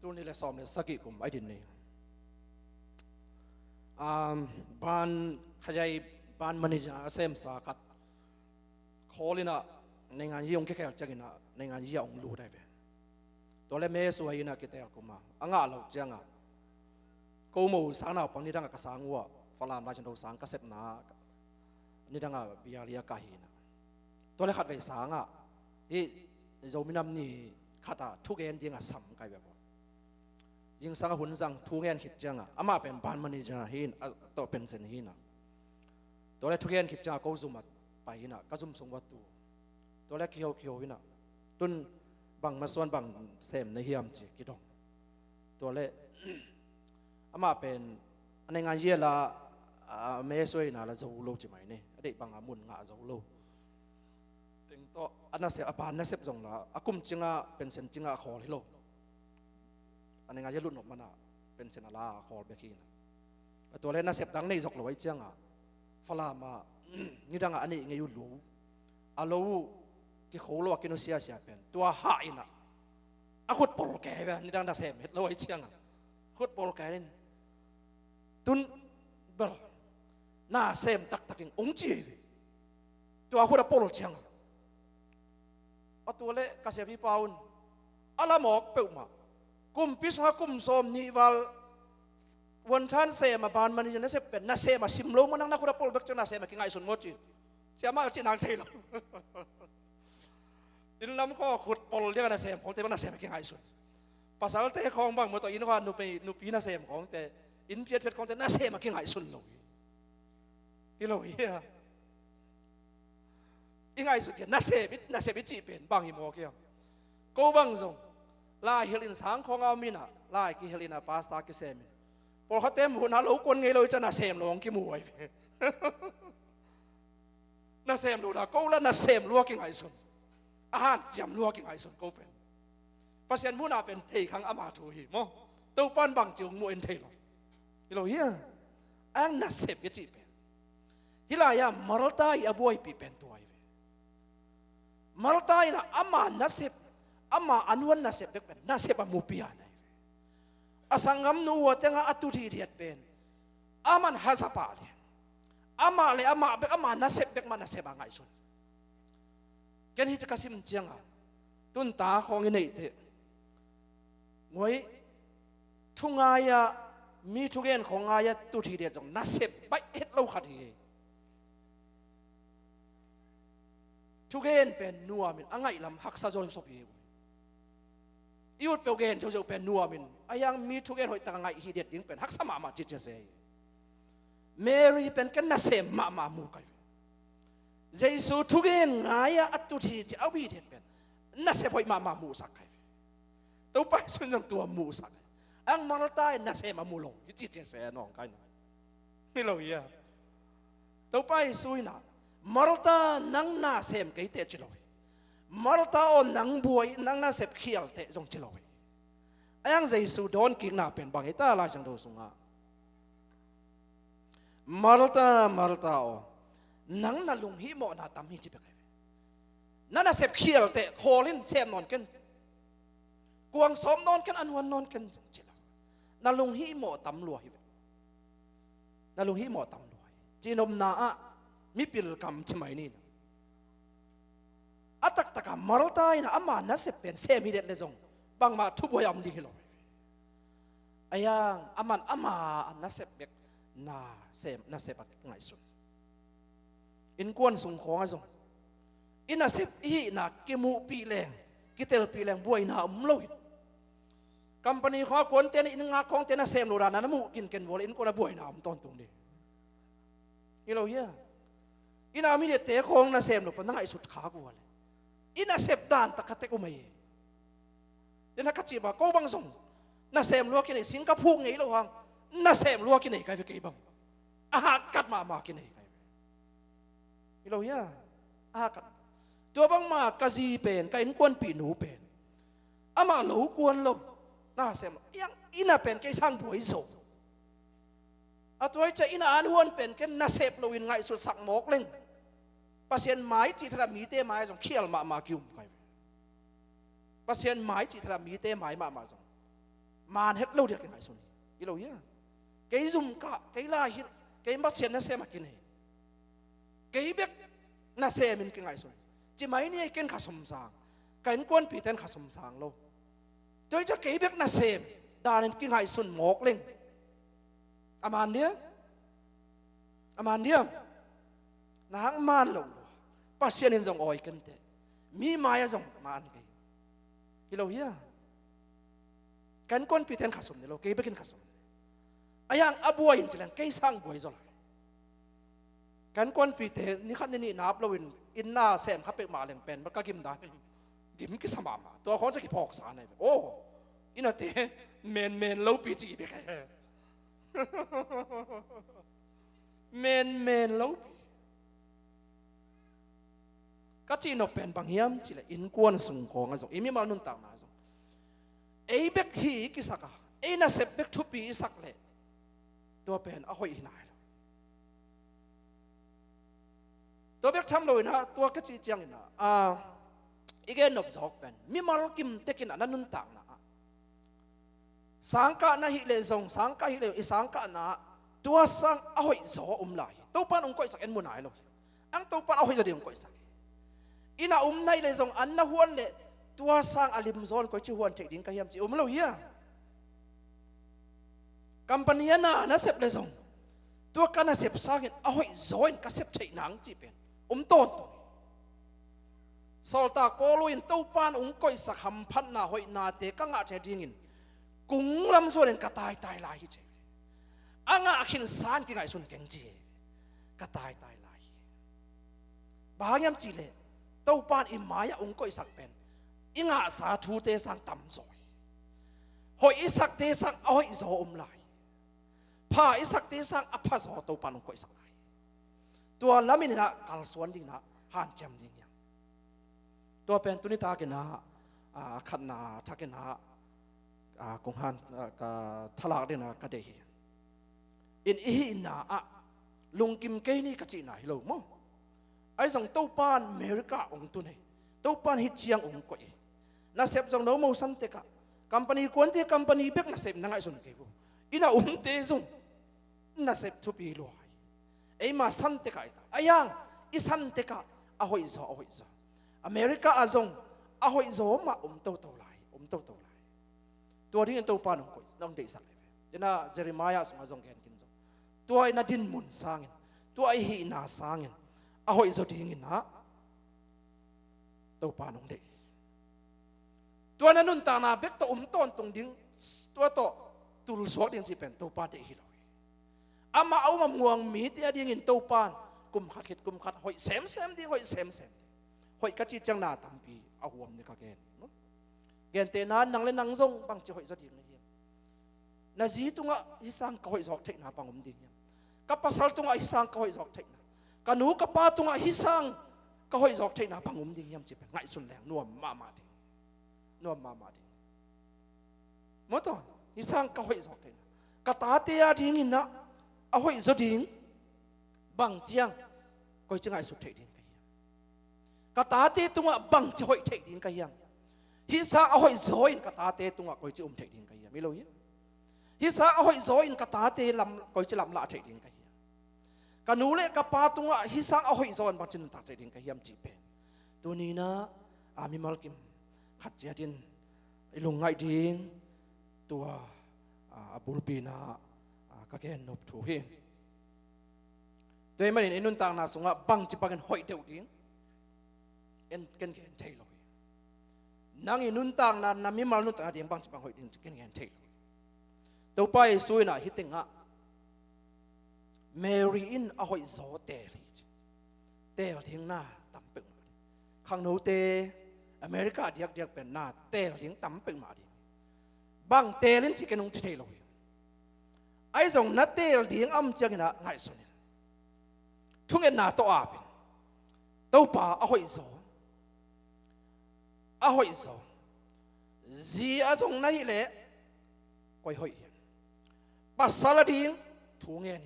ตัวนี้แหละซ้อมเลยสักกี่กุมไอ้ดินนี่บ้านขยายบ้านมันจะเสมสากัดขอเลยนะในงานยี่องแค่จักินะในงานยี่องรู้ได้เว้ยตัวเล่เมสวยนะกิเตลกุมาอ่างเราจังอ่ะกูมูสางนาปังนี่ดังกับสางวัวฝรั่งราชนกสางกษัตริย์นานี่ดังกับบิอาลียกาหินะตัวเล่ขัดไปสางอ่ะที่โจมินัมนี่ขัดอ่ะทุกเอ็นดิ้งอ่ะซ้ำกันแบบยิงสังหุ่นสังทุกเงินคิดจังอ่ะอามาเป็นบ้านมันนี่จังหินตัวเป็นเซนหินอ่ะตัวเล็กทุกเงินคิดจังก็ซุ่มไปหินอ่ะก็ซุ่มส่งวัตถุตัวเล็กเขียวหินอ่ะตุนบังมาส่วนบังเซมในเฮียมจีกิดงตัวเล็กอามาเป็นในงานเยี่ยละเมสวยน่ะละจะหูโลจิไหมเนี่ยเด็กบังอามุนงาจะหูโลถึงตัวอันนั้นเสียปานนั่นเสพจงละอากุมจิงอ่ะเป็นเซนจิงอ่ะขอให้โลอันนี้งานจะรุ่นออกมาน่ะเป็นเซนาลาคอร์เบกีนะตัวเล่นน่าเสพดังในจกลอยเจียงอ่ะฟลามานี่ดังอันนี้ไงยุ่รู้อาลูกี่เขาลูกกินเสียเป็นตัวหายน่ะอาคุดปอลแก่แบบนี่ดังน่าเสพเห็ดลอยเจียงอ่ะคุดปอลแก่นี่ตุนเบลน่าเสพตักกินองจีตัวคุดปอลเจียงเอาตัวเล่กระเสียพี่ปาวน์อาลาหมอกเปิดมากุมพิษว่ากุมสมนิวัลวันท่านเสมาบานมันจะน่าเสพเป็นน่าเสมาซิมโลมันนั่งนักขุดปอลเบิกจะน่าเสมากินไงสุนหมดจีเสียมากจีนางเทลดินลำก็ขุดปอลเรียกน่าเสมของแต่มันน่าเสมากินไงสุนภาษาเตะของบางเมื่อตัวอินว่านุปีน่าเสมของแต่อินเพียรของแต่น่าเสมากินไงสุนเลยที่เราเฮียอิงไงสุดเนี่ยน่าเสพจีเป็นบางหิมอกเกี่ยวกูบางทรงลายเฮลินสังของอามินะลายกิเฮลินาพาสตากิเซมินพอเขาเต็มหัวนาลูกคนไงเราจะน่าเสมลงกิมวยน่าเสมดูนะกูแล้วน่าเสมลวกกินไงสุนอาหารจำลวกกินไงสุนกูเป็นภาษาพูน่าเป็นเทขังอามาทูหิมอตัวป้อนบังจิวมวยเทลฮิโลเฮียอังน่าเสมยี่จีเป็นฮิลายามาร์ตายอบวยปีเป็นตัวไอ้มาร์ตายนะอามาน่าเสมอามาอันวันน่าเสพเป็นน่าเสพมูปิอานะอาสังกัมนัวเตงอาตุทีเดียดเป็นอามันฮัซาปาเลยอามาเลยอามาน่าเสพเป็นมันน่าเสพอะไรส่วนกันที่จะกระซิมเจียงอ่ะตุนตาของอินเดียงวยทุ่งอายะมีทุกอย่างของอายะตุทีเดียดจงน่าเสพไปเฮ็ดเล่าขัดเฮทุกอย่างเป็นนัวมินอ่างไงลำหักซาโจลสบียุดเปลเกนเจ้าเป็นนัวมินอายังมีทุกอย่างหอยต่างไงฮีเดียดยิ่งเป็นฮักสมามาจิตเจเซเมรีเป็นกันน่าเสมมามูกันเจสูทุกอย่างไงอัตุทีจะเอาบีเดียดเป็นน่าเสมหอยมามูสักกันตัวไปส่วนยังตัวมูสักอังมาลตายน่าเสมมูลงจิตเจเซน้องกันไม่รู้ยังตัวไปส่วนน่ะมาลตานังน่าเสมกันเตะจิลอยมาร์ตาอนนังบวยนังน่าเสพเขียลเตะจงจิลอยยังเจสุดอนกินน่าเป็นบางเหตุอะไรจังดูสุงะมาร์ตาโอนังน่าลุงฮิโมน่าทำฮิจิเปก นั่นน่ะเสพเขียวเตะโคลินเสพนอนกันกวางสมนอนกันอันวันนอนกันจิละนาลุงฮีหมอตำรวจนาลุงฮีหมอตำรวจจีนมนาอะมีปิลกรรมใช่ไหมนี่นะอัตตะกรรมมาร์ตายนะอามาน่ะเสพเป็นเสพมีเด็ดเลยจงบางมาทุบวยอมดีเลยไอ้ยังอามาน่ะเสพเบกน่าเสพน่ะเสพไงสุดอินกวนส่งของจงอิน่ะเสพอีน่ะกิมูปีแรงกิเตลปีแรงบวยน่ะลอยกัมปนีของกวนเตนอินงาของเตน่ะเสพโลรานะมูกินกันวอลอินกวนบวยน่ะตอนตรงนี้นี่เราเยอะอิน่ะมีเด็ดเตะของน่ะเสพหนูปนังไอสุดขากวนอิน่ะเสพด่านตะกัดเตกุไม่เดี๋ยวนักขัดจีบก็บังส่งน่ะเสพลัวกินไอสิงคโปร์ไงเราฮังน่ะเสพลัวกินไอใครไปกี่บังอาหารกัดมากินไอใครนี่เราเยอะอากัดตัวบางมากะจีเป็นกะอินกวนปีหนูเป็นอามาหลูกวนลงน่าเสมยังอิน่าเป็นแค่ช่างบวยโซอาตัวจะอิน่าอันหวนเป็นแค่น่าเสพลวินไงสุดสักหมอกเล่งปัสเซียนไม้จีทรามีเตไม้จงเขี้ยวมาคิวไปปัสเซียนไม้จีทรามีเตไม้มาจงมาเฮ็ดเล่าเดียกันไงสุดอีเราเยอะแกซุ่มกะแกลาฮิแกมัดเซียนน่าเสมากินเองแกเบกน่าเสมินกันไงสุดจีไม่เนี่ยเก่งขัดสมสางกันกวนปีเต้นขัดสมสางโลโดยจะเก็บเบกน่าเสพดานินกิ่งไห้สุนหมอกเล่งอามันเดียนางมันโลปัสเซียนินจงออยกันเตมีมายจงมันกันฮิโลเฮียกันกวนปีเต้นขัดสมเนี่ยโลเก็บเบกินขัดสมอายังอบัวยินจิเลนเกี่ยสร้างบัวจงกันกวนปีเต้นี่ขันนี่นับเราอินหน้าเสมขับไปมาเล่นเป็นมันก็กิมได้กิมกิสมาตัวเขาจะกิพอกสารเลยโอ้อินาเตเมนเล่าปีจีไปแค่เมนเล่าปีก็จีนเป็นบางยามจีเลยอินกวนส่งของอะไรส่งอิมิมานุนต่างนะส่งไอ้เบกฮีกิสักอะไอ้น่าเสพเบกทุปีสักเลยตัวเป็นเอาหอยนายตัวเบกทำเลยนะตัวก็จีจังนะอีกแค่นบจอกเป็นมีมาลกิมเทกินอันนั้นต่างนะสังกัดนะฮิเลซงสังกัดฮิเลอีสังกัดนะตัวสังเอาไว้จ่อไหลตัวปานองค์ก้อยสักเอ็นมุนไหนเลยอังตัวปานเอาไว้จะเดียงก้อยสักอินาไหนเลยซงอันน่ะหวนเลยตัวสังอลิมซอนก้อยชื่อหวนเทดิ้งก็ยำจีเลยเยอะกัมปนีน่ะเสพเลยซงตัวกันน่ะเสพสังเอาไว้จ่อก็เสพใช้หนังจีเป็นต้นสอลตาโกลุยนตู้ปานองก้อยสักคำพันนาหอยนาเตกังอาเจดิ้งินกุ้งลำส่วนกระตายตายลายเจอ่างอาขินสานกิไงส่วนเก่งเจกระตายตายลายบางยามจีเลตู้ปานอิมายาองก้อยสักเป็นอิงาสาธุเตสังต่ำจอยหอยสักเตสังเอาหอยโจมลายพาอิสักเตสังอภัสโอตู้ปานองก้อยสักลายตัวละมินนะกัลสวนดิ่งนะหันจำดิ่งยังตัวเป็นตุนิตากินะขันนาทักกินะกงหันกับทลากดิ่งนะกระเดียอินอีน่ะลุงกิมเกนี่กระจีน่ะฮิโลมั้งไอ้ส่งตู้ปานอเมริกาองตุนตู้ปานฮิตเชียงองก้อยน่าเสพส่งโนมูสันเตกะกัมปานีกวนที่กัมปานีเบกน่าเสพนั่งไอ้ส่วนเกี่ยวอิน่ะเตส่งน่าเสพทุบีลอยไอ้มาสันเตกะไอ้ยังอิสันเตกะอาหอยโซอเมริกาอาจงอาหอยโซมาโตไลตัวที่เงินตัวปานองก้อยน้องเดสักเลยเจน่าเจริมายาสมาจงแกนกินจงตัวไอ้นาดินมุนสร้างตัวไอ้หีนาสร้างอาหอยโซดิ้งนะตัวปานองเดตัวนั้นนุ่นตานาเบกตัวต้นตรงดิ้งตัวโตตุลสวดดิ้งจีเป็นตัวปานเดฮิโลอามาเอามาม่วงมีที่ดิ้งอินตัวปานกุมขัดหอยเซมดิ้งหอยเซมหอยกระจิจังนาตั้มปีเอาหัวมันก็แกนเตนานนังเล่นนังซงบางจะหอยจะดิ้งเลยนาจีตุงะฮิสังก็หอยจอกเทนาปังดิ้งกับภาษาตุงะฮิสังก็หอยจอกเทนากันหนูกับป้าตุงะฮิสังก็หอยจอกเทนาปังดิ้งยำจีเป็นไงสุดแรงนัวมาดิ้งมดตัวฮิสังก็หอยจอกเทนากระตาเตียดิ้งนะเอาหอยจะดิ้งบางเจียงก็จะไงสุดเทดิ้ง กตาเตตุงะบังจะหอยเทดินกันยังฮิสาเอาหอยโซอินกตาเตตุงะคอยจะเทดินกันยังไม่รู้ยังฮิสาเอาหอยโซอินกตาเตลำคอยจะลำละเทดินกันยังกันนูเลกปาตุงะฮิสาเอาหอยโซอินบังจะนุนตักเทดินกันยังจีเป็นตัวนี้นะอามิมัลกิมขัดเจดินลงไงดิงตัวบุลปีนาก็แค่นบถูเฮงตัวมันเห็นนุนต่างนาสงะบังจิปักันหอยเดียวดิงเอ็นกันแค่เทลอยนางอินุนต่างนามิมัลนุนต่างดิงบังจิปังหอยดิงกันแค่เทลตัวไปสวยนะฮิตติงะเมรีอินเอาหอยโซเตลิเตลทิ้งหน้าต่ำปึงข้างโน้เตอเมริกาเดียกเป็นหน้าเตลทิ้งต่ำปึงมาดิบังเตลินที่กันนุงเทลอยไอ้ส่งนัดเตลดิ้งอ้ำจังนะง่ายสุดทุ่งเงินนาตัวอาเป็นตัวป่าเอาหอยโซเอาหอยโซจีอาส่งนั่นแหละก้อยหอยปัสสาวะดิ้งทุ่งเงิน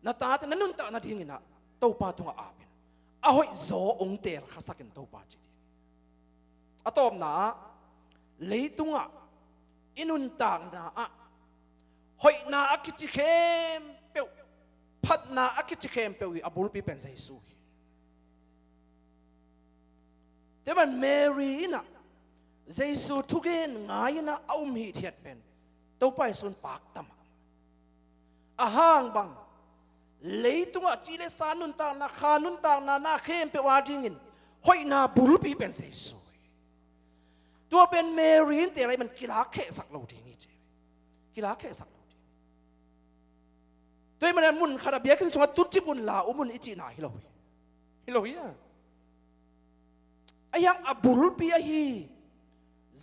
นาตาจะนั่นนุ่นตานาดิ้งนะตัวป่าทุ่งอาเป็นเอาหอยโซองเตลข้าสักกันตัวป่าจีอะตอมนาเลยตุงอ่ะอินุนต่างนาอ่ะหอยนาอักจิเข้มเปียวพัดนาอักจิเข้มเปียวอับุลปีเป็นเซซูแต่มันเมรีน่ะเซซูทุกเกนง่ายนะเอามีเทียดเป็นตัวไปส่วนปากตำอาห้างบังเลยตุงอ่ะจีเลสานุนต่างนาคานุนต่างนาเข้มเปียวอาดิงินหอยนาบุลปีเป็นเซซูตัวเป็นเมรีนแต่อะไรมันกีฬาแค่สักเราทีนี้เจ้กีฬาแค่สักเราทีตัวมันมุนคาราเบียกันสวัสดิ์ตุจิบุนลาอุมุนอิจินาฮิโลฮีไอ้ยังอับุลปีอะฮี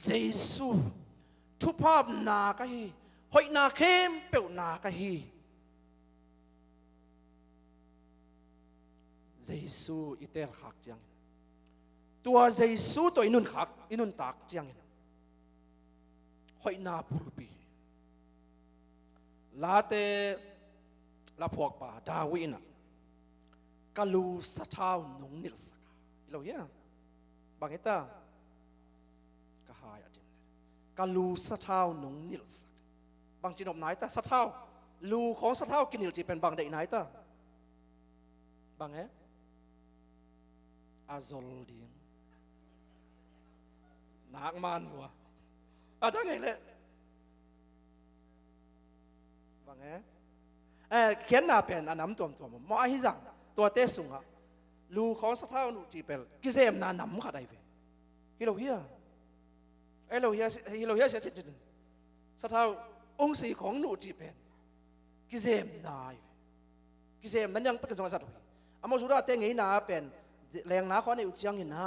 เจสุทุภาพนากะฮีหอยนาเข้มเปียวนากะฮีเจสุอิเตลขักจังตัวเจสูตัวอินุนขักอินุนตักเจียงหอยนาบุลปีลาเตลาพวกป่าดาวินะกาลูสะเท้าหนุ่งนิลสกเราเนี่ยบางเอตากะหายอะไรกาลูสะเท้าหนุ่งนิลสกบางจีนอบไหนตาสะเท้าลูของสะเท้ากินนิลจีเป็นบางเด็กไหนตาบางอาโซลดีนักมันวะทั้งไงเลยบางเขียนหน้าเป็นอันน้ำตัวมอหิจังตัวเตสุงะลูของสะเท้าหนูจีเป็นกิเซมนาน้ำขัดไอเวฮิโลเฮียฮิโลเฮียเสียจิตสะเท้าองค์สีของหนูจีเป็นกิเซมนากิเซมนั้นยังเป็นจังหวะสัตว์อามสุราเตงไงนาเป็นแรงนาขอในอุจยังเห็นนะ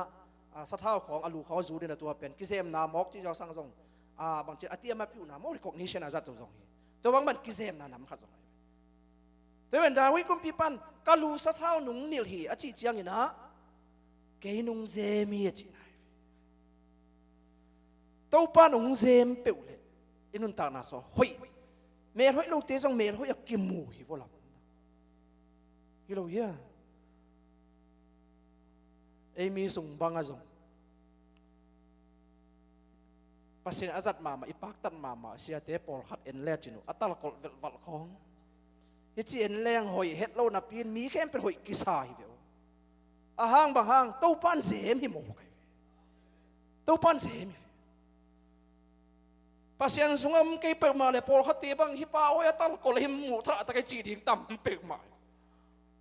สะเท้าของอลูเขาจูดินตัวเป็นกิเซมนามอกที่เราสั่งส่งบางทีอาเตียมาพิวน้ำมอริกอกนิชนาจัดตัวส่งตัวบางมันกิเซมนานำขัดส่งตัวเป็นดาวิกุมพิปันกาลูสะเท้าหนุ่งนิลฮีอาจิจังเห็นนะเกยนุ่งเซมีอาจินายตัวป้าหนุ่งเซมเปิวเลยอินุนตานาโซหอยเมลหอยลูกเตจงเมลหอยกิมมูฮิวลาฮิโลเฮียเอมีส่งบางอาจงภาษาอาจัดมาอิปักตันมาเสียเตปอลขัดเอ็นแลจินุอัตตะกอลเวลวัลของเฮจิเอ็นแรงหอยเฮ็ดโลนับปีนมีแค่เป็นหอยกิสายเดียวอาห้างบางห้างตู้ปั้นเสียมหิมกตู้ปั้นเสียมภาษาสุงมเกี่ยเปิดมาเลยปอลขัดเตบังฮิปาโอยอัตตะกอลหิมมุทระตะเกจีดิ่งต่ำเปิดมา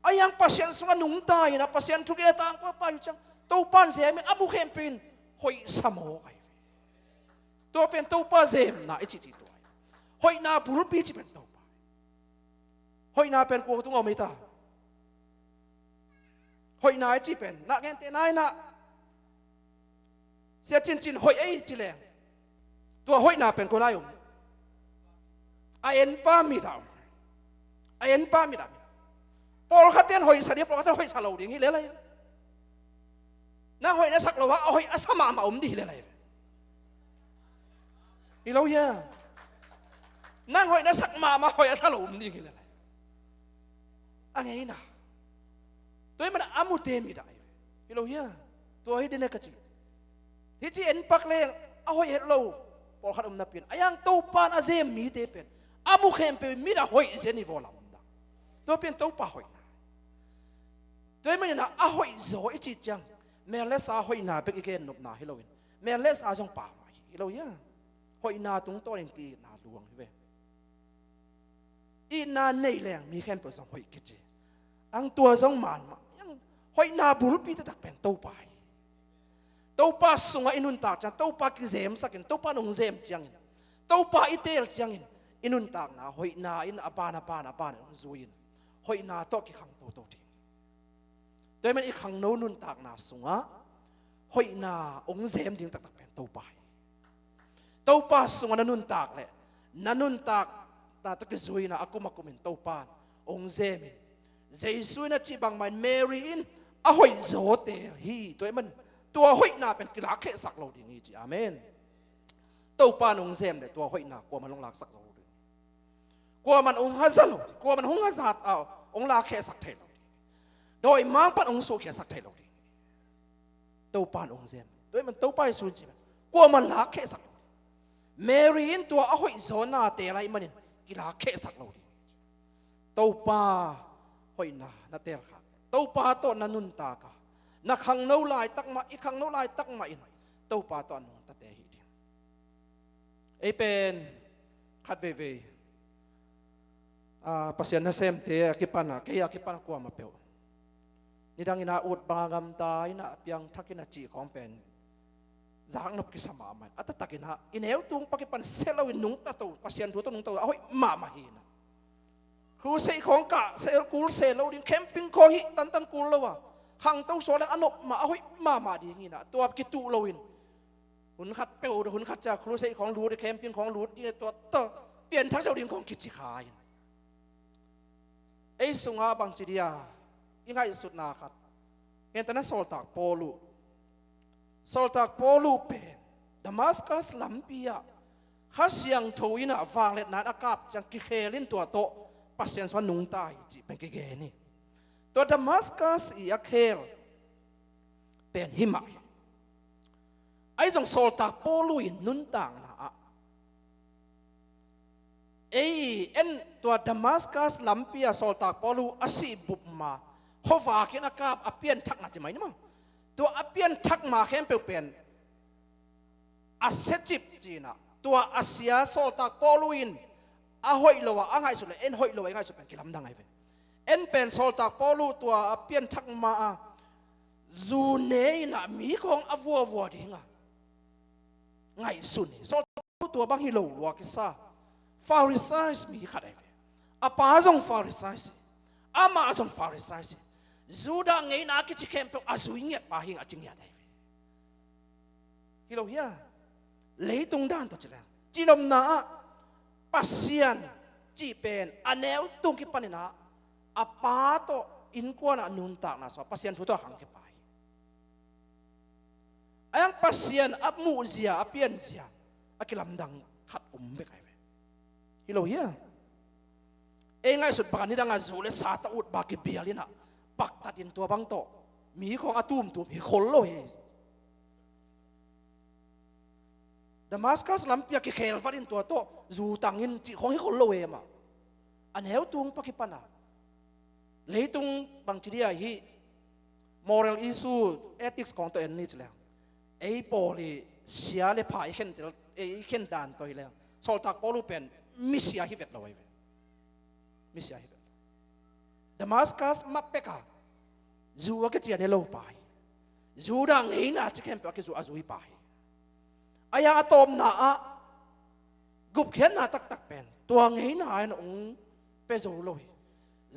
ไอ้ยังภาษาสุงนุ่งตายนะภาษาทุกอย่างต่างก็ไปอยู่จังตู้ปั้นเสียมอาบุเข้มปีนหอยสมอไตัวเป็นตัวป้าเซมนะไอจิตตัวหอยนาบุรุษปีจิเป็นตัวป้าหอยนาเป็นกูต้องเอาไม่ตาหอยนาไอจิเป็นนักเงินเตนายนะเสียจินหอยไอจิแรงตัวหอยนาเป็นกูนายมไอเอ็นป้ามีดาวไอเอ็นป้ามีดาวพอเราขัดเต้นหอยสันนิษฐานหอยสลาวดิ่งฮิเลอะไรนั่งหอยนั่งสักเราว่าเอาหอยอัศมาอมดีฮิเลอะไรนี่เราเยอะนั่งหอยนั่งสักมาหอยอาสาลุมนี่คืออะไรอันนี้นะตัวมันอามุเตมีได้นี่เราเยอะ ตัวให้ได้กระจิที่จีเอ็นปักเลงเอาไว้เห็ดเราพอขัดนับเป็นอายังตัวปานอาเซมมีเตเป็นอามุเข้มเป็นมีดาหอยเซนิโวลำดังตัวเป็นตัวปาหอยนะตัวไม่นะอาหอยโซอิจิจังแม่เลสอาหอยนาเป็นอีกเกนนบนาให้เราเห็นแม่เลสอาจงป่าใหม่ให้เราเนี่ยหอยนาตรงตัวเองกีนาลวงใช่ไหมอีนาในแรงมีแค่เปิดสองหอยกิจอังตัวสองมันมายังหอยนาบุรุษปีตะตักเป็นตัวไปตัวป้าส่งอินุนตากจังตัวป้ากิเซมสักอินตัวป้านงเซมจังตัวป้าอิเตลจังอินุนตากนะหอยนาอินอปานองซุยนหอยนาโตกิขังโตทีโดยมันอีขังโนนุนตากนาส่งอ่ะหอยนาองเซมถึงตักเป็นตัวไปตัวป้าส่งนันุนตากเลยนันุนตากตาตะกิซุยนะอากุมากุมินตัวป้าองเซมินเจสุยนะจีบังมันเมรีอินอะหอยโซเตฮีตัวมันตัวหอยนาเป็นกีฬาเขสักเราดีงี้จีอาเมนตัวปานองเซมเลยตัวหอยนากลัวมันลงหลักสักเราดีกลัวมันองฮัซาเรากลัวมันหงฮัซาดเอาองลาเขสักเทเราดีโดยมังปัดองโซเขสักเทเราดีตัวปานองเซมด้วยมันตัวไปสุจิกลัวมันลาเขสักเมรีนตัวอะหอยโซนาเตอะไรมันนี่กีฬาเขสักเราดีตัวปาหอยนาเตลขาตัวปาตัวนันุนตากานักขังโนลายตักมาอีกขังโนลายตักมาอินตัวปาตัวนุนตะเตหิดีไอเป็นขัดเวปัสยานาเซมเตะกิปันเกียกิปันกว่ามาเปียวนี่ดังอินาอุดบางกำตาอินาเปียงทักินาจีของเป็นจางนับกิสมามันอัตตักินาอินเอวตุงปักิปันเซลวินนุงตะตัวปัสยานตัวตุงตัวเอามาหินะครูเสกของกะเซลกูลเซลเราดิแคมปิ้งของหิตันกูลแล้ววะขังตัวโซเลอันนบมาเอามาดีงี้นะตัวกิตุเราอินหุ่นขัดเปลวหุ่นขัดจากครูเสกของรูดแคมปิ้งของรูดนี่ตัวเปลี่ยนทักษะเรียนของกิจขายไอ้สุงาบางจีเดียยังไงสุดนาขัดเห็นแต่นั้นโซลตากโปลูเป็นดามัสกัสลัมปียข้าเสียงทวินะฟังเล็ดนัดอากาศจังกิเคลินตัวโตปัสเซียนสวนนุงตายจีเป็นกิเกนี่ตัวดามัสกัสอีอาเคลเป็นหิมะไอ้ส่งโซลตากโปลูอินนุนต่างนะเอ็นตัวดามัสกัสลัมปียโซลตากโปลูอาศิบุบมาเขาฝากกินอากาศอเปียนทักนะจะไหมนี่มั้งตัวอเปียนทักมาแค่เป็นอาเซจิบจีน่ะตัวอาเซียโซลตากโปลูอินอาหอยโลวะอ่างไงสุดเลยเอ็นหอยโลวะง่ายสุดเป็นกิลำดังไงเป็นเอ็นเป็นโซลตากโปลูตัวอเปียนทักมาจูเนยน่ะมีของอวัวดีงะไงสุดโซลตากโปลูตัวบางฮิโลวะกิซ่าฟาริไซส์มีขัดไอ้เป็นอาปาจงฟาริไซส์อามาจงฟาริไซส์จูดาไงน่ะกิจเข้มเป็นอาจุยเงียบปาหิงอาจิงยาได้เป็นฮิโลเฮียเลยตรงด้านตัวเจริญจีนอมนาปัสเซียนจีเป็นอันเนวตุงกิปันนะอาปาโตอินกวนอนุนตากนะสอปัสเซียนทุตัวขังกิไปอายังปัสเซียนอับมูเซียอับเปียนเซียอากิลำดังขัดไปไกลไปฮิโลเฮียเองไงสุดปานนี้ดังอาจูเลสาตอุดบากิเบียลินะปักตัดอินตัวบังโตมีของอาตุมตัวมีคนโลเฮดามัสกัสลัมเปียกิเคลฟัดินตัวโตจูตังอินจีของให้คนโลเฮมาอันเหวตุงปักิปันนะเลยตุงบางทีเดียฮี moral issue ethics ของตัวเองนี่จะแล้วไอ้ปอลีเสียเลยผ่ายเข็นไอ้เข็นด่านตัวแล้วโซลตักปอลูเป็นมิเสียฮิเวตเราไว้มิเสียฮิเวตดามัสกัสมักเปกาจูว่าก็จะเนี่ยเราไปจูดังเองนะจะเข้มไปก็จูอาจูไปอายาตอมน่ะกุบเข็นน่ะตักเป็นตัวเงี้ยน่ะไอ้หนุ่มเป็นจูโลย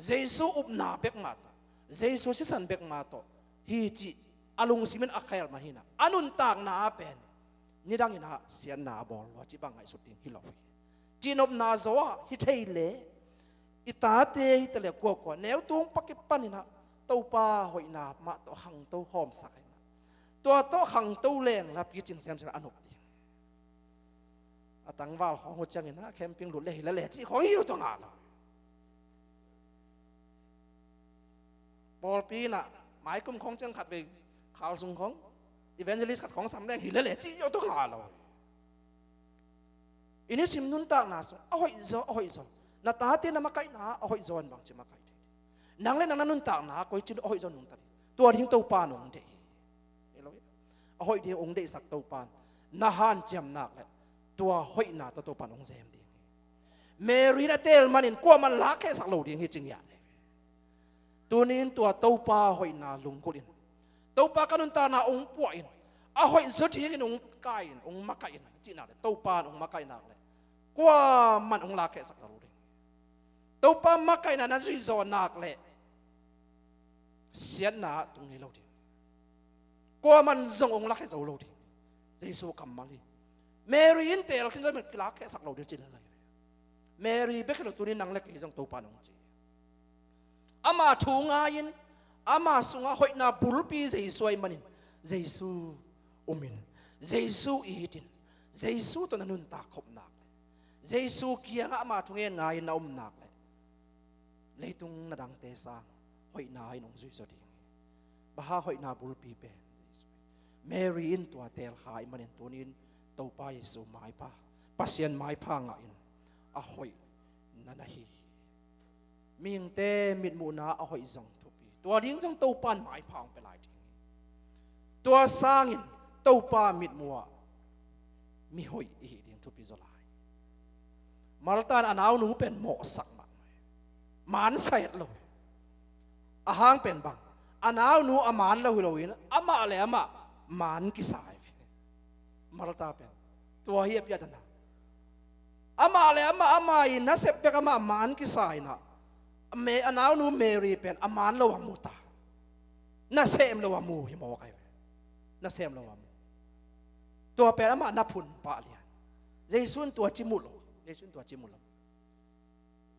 เจสุอุบนาเบกมาตาเจสุสิสันเบกมาโตฮีจีอารมณ์สิมันอักขยมาหินะอนุนตากนาเป็นนี่ดังอินะเสียนาบอลว่าจีบังไงสุดทิ้งฮิโลยจีนอบนาโซะฮิเทเลอิตาเตฮิตเลกัวแนวตุงปักปันนี่นะตัวป้าหอยนามาตัวขังตัวหอมสักตัวโตขังตัวแรงรับกิจเสียมเสียอนุดีตั้งว่าของหัวจังนะแคมปิ้งหลุดเลยแล้วแหละที่ของหิวตัวงานละบอลปีน่ะหมายกุมของจังขัดไปข่าวส่งของ evangelist ขัดของสำแดงหินเลยจี้เอาตัวหาเราอินี่สิมนุนตากนาสเอาหอยโซเอาหอยโซนาตาเตนามาไกนาเอาหอยโซนบางจิมาไกนังเล่นนังนั้นนุนตากนาคอยจิเอาหอยโซนุนตาตัวทิ้งตัวปานองเดเอาหอยเดียวองเดสักตัวปานนาฮันเจียมนักเลยตัวหอยนาตัวปานองเซมดีเมรีนาเตลมันเห็นกว่ามันลักแค่สักโลดีจริงอย่างตัวนี้ตัวตัวปาหอยนาลุงกุลินตัวปากันุนตานาองป่วยเอาหอยสุดที่กินองไก่องมาไก่จีน่าเลยตัวปาองมาไก่นักเลยกว่ามันองลักแค่สักโลดีตัวปามาไก่นานั้นสุดโซนักเลยเสียนนาตรงนี้โลดีกว่ามันส่งองลักแค่สักโลดีเยซูกำมาลีเมรีอินเตลขึ้นจะมันลักแค่สักโลดีจีน่าเลยเมรีเบคเราตัวนี้นังเล็กที่ส่งตัวปานองจีอามาชูงายินอามาสุงาหอยนาบุลปีเจสวยมันินเจสูอุมินเจสูอีดินเจสูตัวนั้นนุนตาขบนักเจสูเกียงอามาทุงเงินงายินนาอุมนักเลยตุงนาดังเตสังหอยนาให้น้องซุยสดีบ้าหอยนาบุลปีเป็นเมรีอินตัวเตลขายมันินตัวนี้ตัวไปสู่ไม้ป้าปัสยันไม้พังอินอาหอยนันฮีมีงเตมิดมูนาอาหอยจังทุปีตัวดิ้งจังตัวปานหมายพังไปหลายทีตัวสร้างอินตัวปามิดมัวมีหอยอีดิ้งทุปีจะหลายมาลตานอนาวนูเป็นหมอสักมันมันใส่เลยอาหางเป็นบังอนาวนูอามันเราหิโลวินอามาเลยอามามันกิสายมาลตาเป็นตัวเฮียบยัดนะอามาเลยอามาอินนัสเซปเปกอามามันกิสายนะเมอนาวนูเมรีเป็นอามันเราวามูตาน่าเซมเราวามูหิมอกไอน่าเซมเราวามูตัวเป็นอามานับพุนปะเลียนเจสุนตัวจิมุลเจสุนตัวจิมุล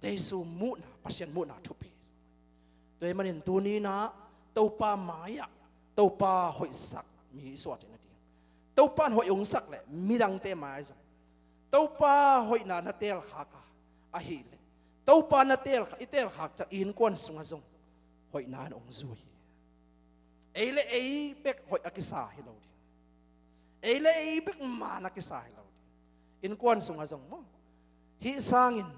เจสุมุนะปัสยันมุนะทุปีตัวมันเห็นตัวนี้นะตัวปาหมายะตัวปาหอยสักมีสวดนั่นเองตัวปาหอยองสักแหละมีดังเตมาไอ้สักตัวปาหอยนาเตลขากาอาฮิเลตัวปานาเตลอิเตลขากจะอินกวนสุงะซงหอยนานองซุยเอเลเอเบกหอยอากิสาฮิโลดีเอเลเอเบกมานากิสาฮิโลดีอินกวนสุงะซงมั้งฮิสังอิน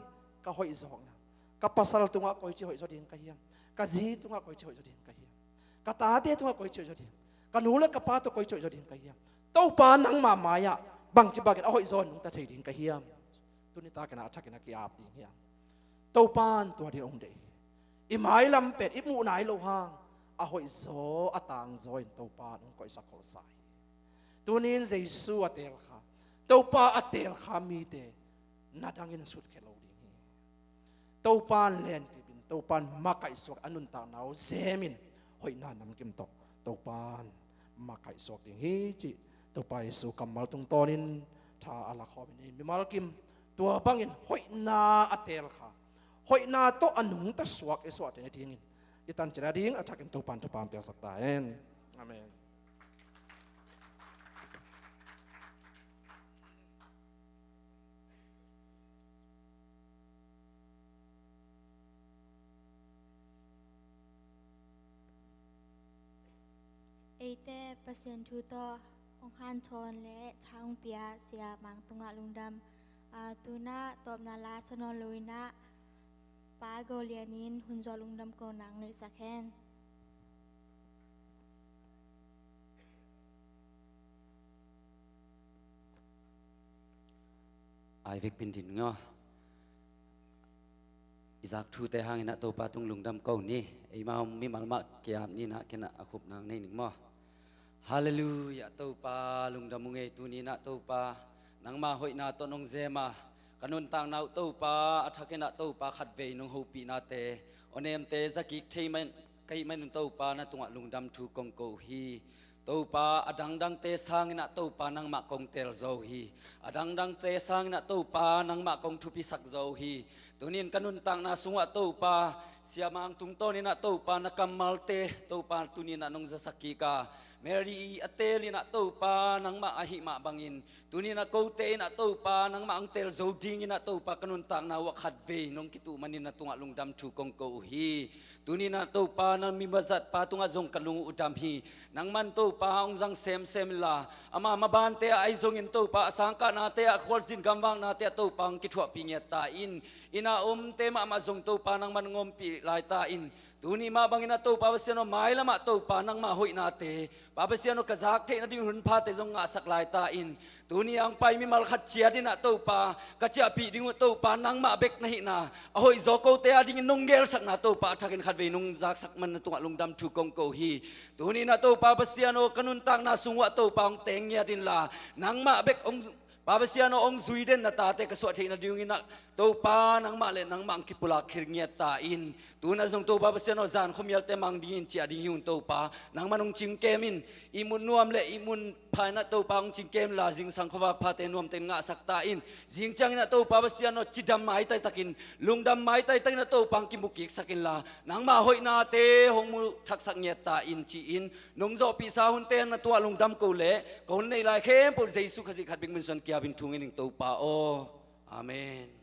ก็หอยซองนะก็ปัสสาวะตุงะคอยจีหอยจดินก็เฮียก็จีตุงะคอยจีหอยจดินก็เฮียก็ตาเตตุงะคอยจีหอยจดินก็นูเลกป้าตัวคอยจีหอยจดินก็เฮียตัวปานังมามายะบางจีบากันเอาหอยซอนนุงตาเทียดินก็เฮียตัวนี้ตากันอาชักกันกีอาบดิเฮียตัวปานตัวเดียวองเดอิหมายลำเป็ดอิมูนายโลหางอาหอยโซอตางโซอินตัวปานองคอยสักคนใส่ตัวนี้เจสูอเตลขาตัวปาอเตลขามีเตนัดดังอินสุดเคโลดีตัวปานเลนกิบินตัวปานมาไก่สวกอนุนตานาวเซมินหอยนานำกิมตกตัวปานมาไก่สวกดิฮิจิตัวไปสู่กำมัลตรงตอนินชาอาลาคอบินมีมาลกิมตัวบังอินหอยนาอเตลขาหอยนาโตอนุงตะสวกเอสวดในทิ้งอิตันเจราดิ้งอาชักอินตัวปานเปียสักตาเอ็นอาเมนเอเต้เปอร์เซ็นต์ทูต่อองค์ฮันทอนและชาวเปียเสียมังตงะลุงดำตูน่าตอบนาลาสนอลุยนะปาโกเลียนินหุ่นจอลุงดำโกนังในสักแคนไอเวกเป็นดินงออิจากทูแต่หางนะตัวปาตุงลุงดำเก่านี่ไอมามีมัลมะเกียบนี่นะแค่นะอาคุบนางในหนึ่งมอฮาเลลูยาตัวปาลุงดำมุงเอตัวนี้นะตัวปานางมาหอยนาตัวนงเซมากันุนต่างนาวตัวปาอัฐกินะตัวปาขัดเวนงหูปีนาเตอเนมเตสกิกเทมันไกมันตัวปานะตัวลุงดำทูกงโกฮีตัวปาอดังดังเตสางนะตัวปานางมากงเตลโซฮีอดังดังเตสางนะตัวปานางมากงทุปิสักโซฮีตัวนี้กันุนต่างนาสุงะตัวปาเสียมังตุงโตนี่นะตัวปานะกัมมัลเตตัวปาตัวนี้นะนงจะสักกีกา Mary ateli na topa nang maahi ma bangin tuni na kote na topa nang maang tel zoding na topa kanuntang na wakadve nong kitu manin na tunga lungdam chukong ko hi tuni na topa nang mimazat pa tunga zong kalung udam hi nang man topa ong zang sem la ama mabante ay zongin topa asangka nate a khwalzin gambang nate topa ang kitwa pinget ta in ina tema amazong topa nang manngompi lai ta in tuni mabangin na topa basiano mai lama topa nang mahoy nate babasiano kazakte na ding hunpate zong nga saklay tain tuni ang pai mi malkhat chia din na topa kachia pi ding topa nang mabek na hina ahoy zoko te ading nonggel sak na topa thakin khatve nung zak sak man na tunga lungdam thukong ko hi tuni na topa basiano kanuntang na sungwa topa ang tengya din la nang mabek ong babasiano ong zuiden na tate kaswat na ding ina topa nang male nang mang kipula khirngia tain tuna zong topa basiano zan khomial te mang dingin chi ading hun topa nang manong chingkemin imun nuam le imun phana topa ong chingkem la jing sangkhawa phate nuam ten nga saktain jingchang na topa basiano chidam mai tai takin lungdam mai tai tai na topa ang kimukik sakin la nang ma hoi na te hong mu thaksak nge tain chi in nong zo pi sa hun ten na tua lungdam ko le kon nei lai khem pul jesu khazi khat bing min son kia bin thungin topa o amen.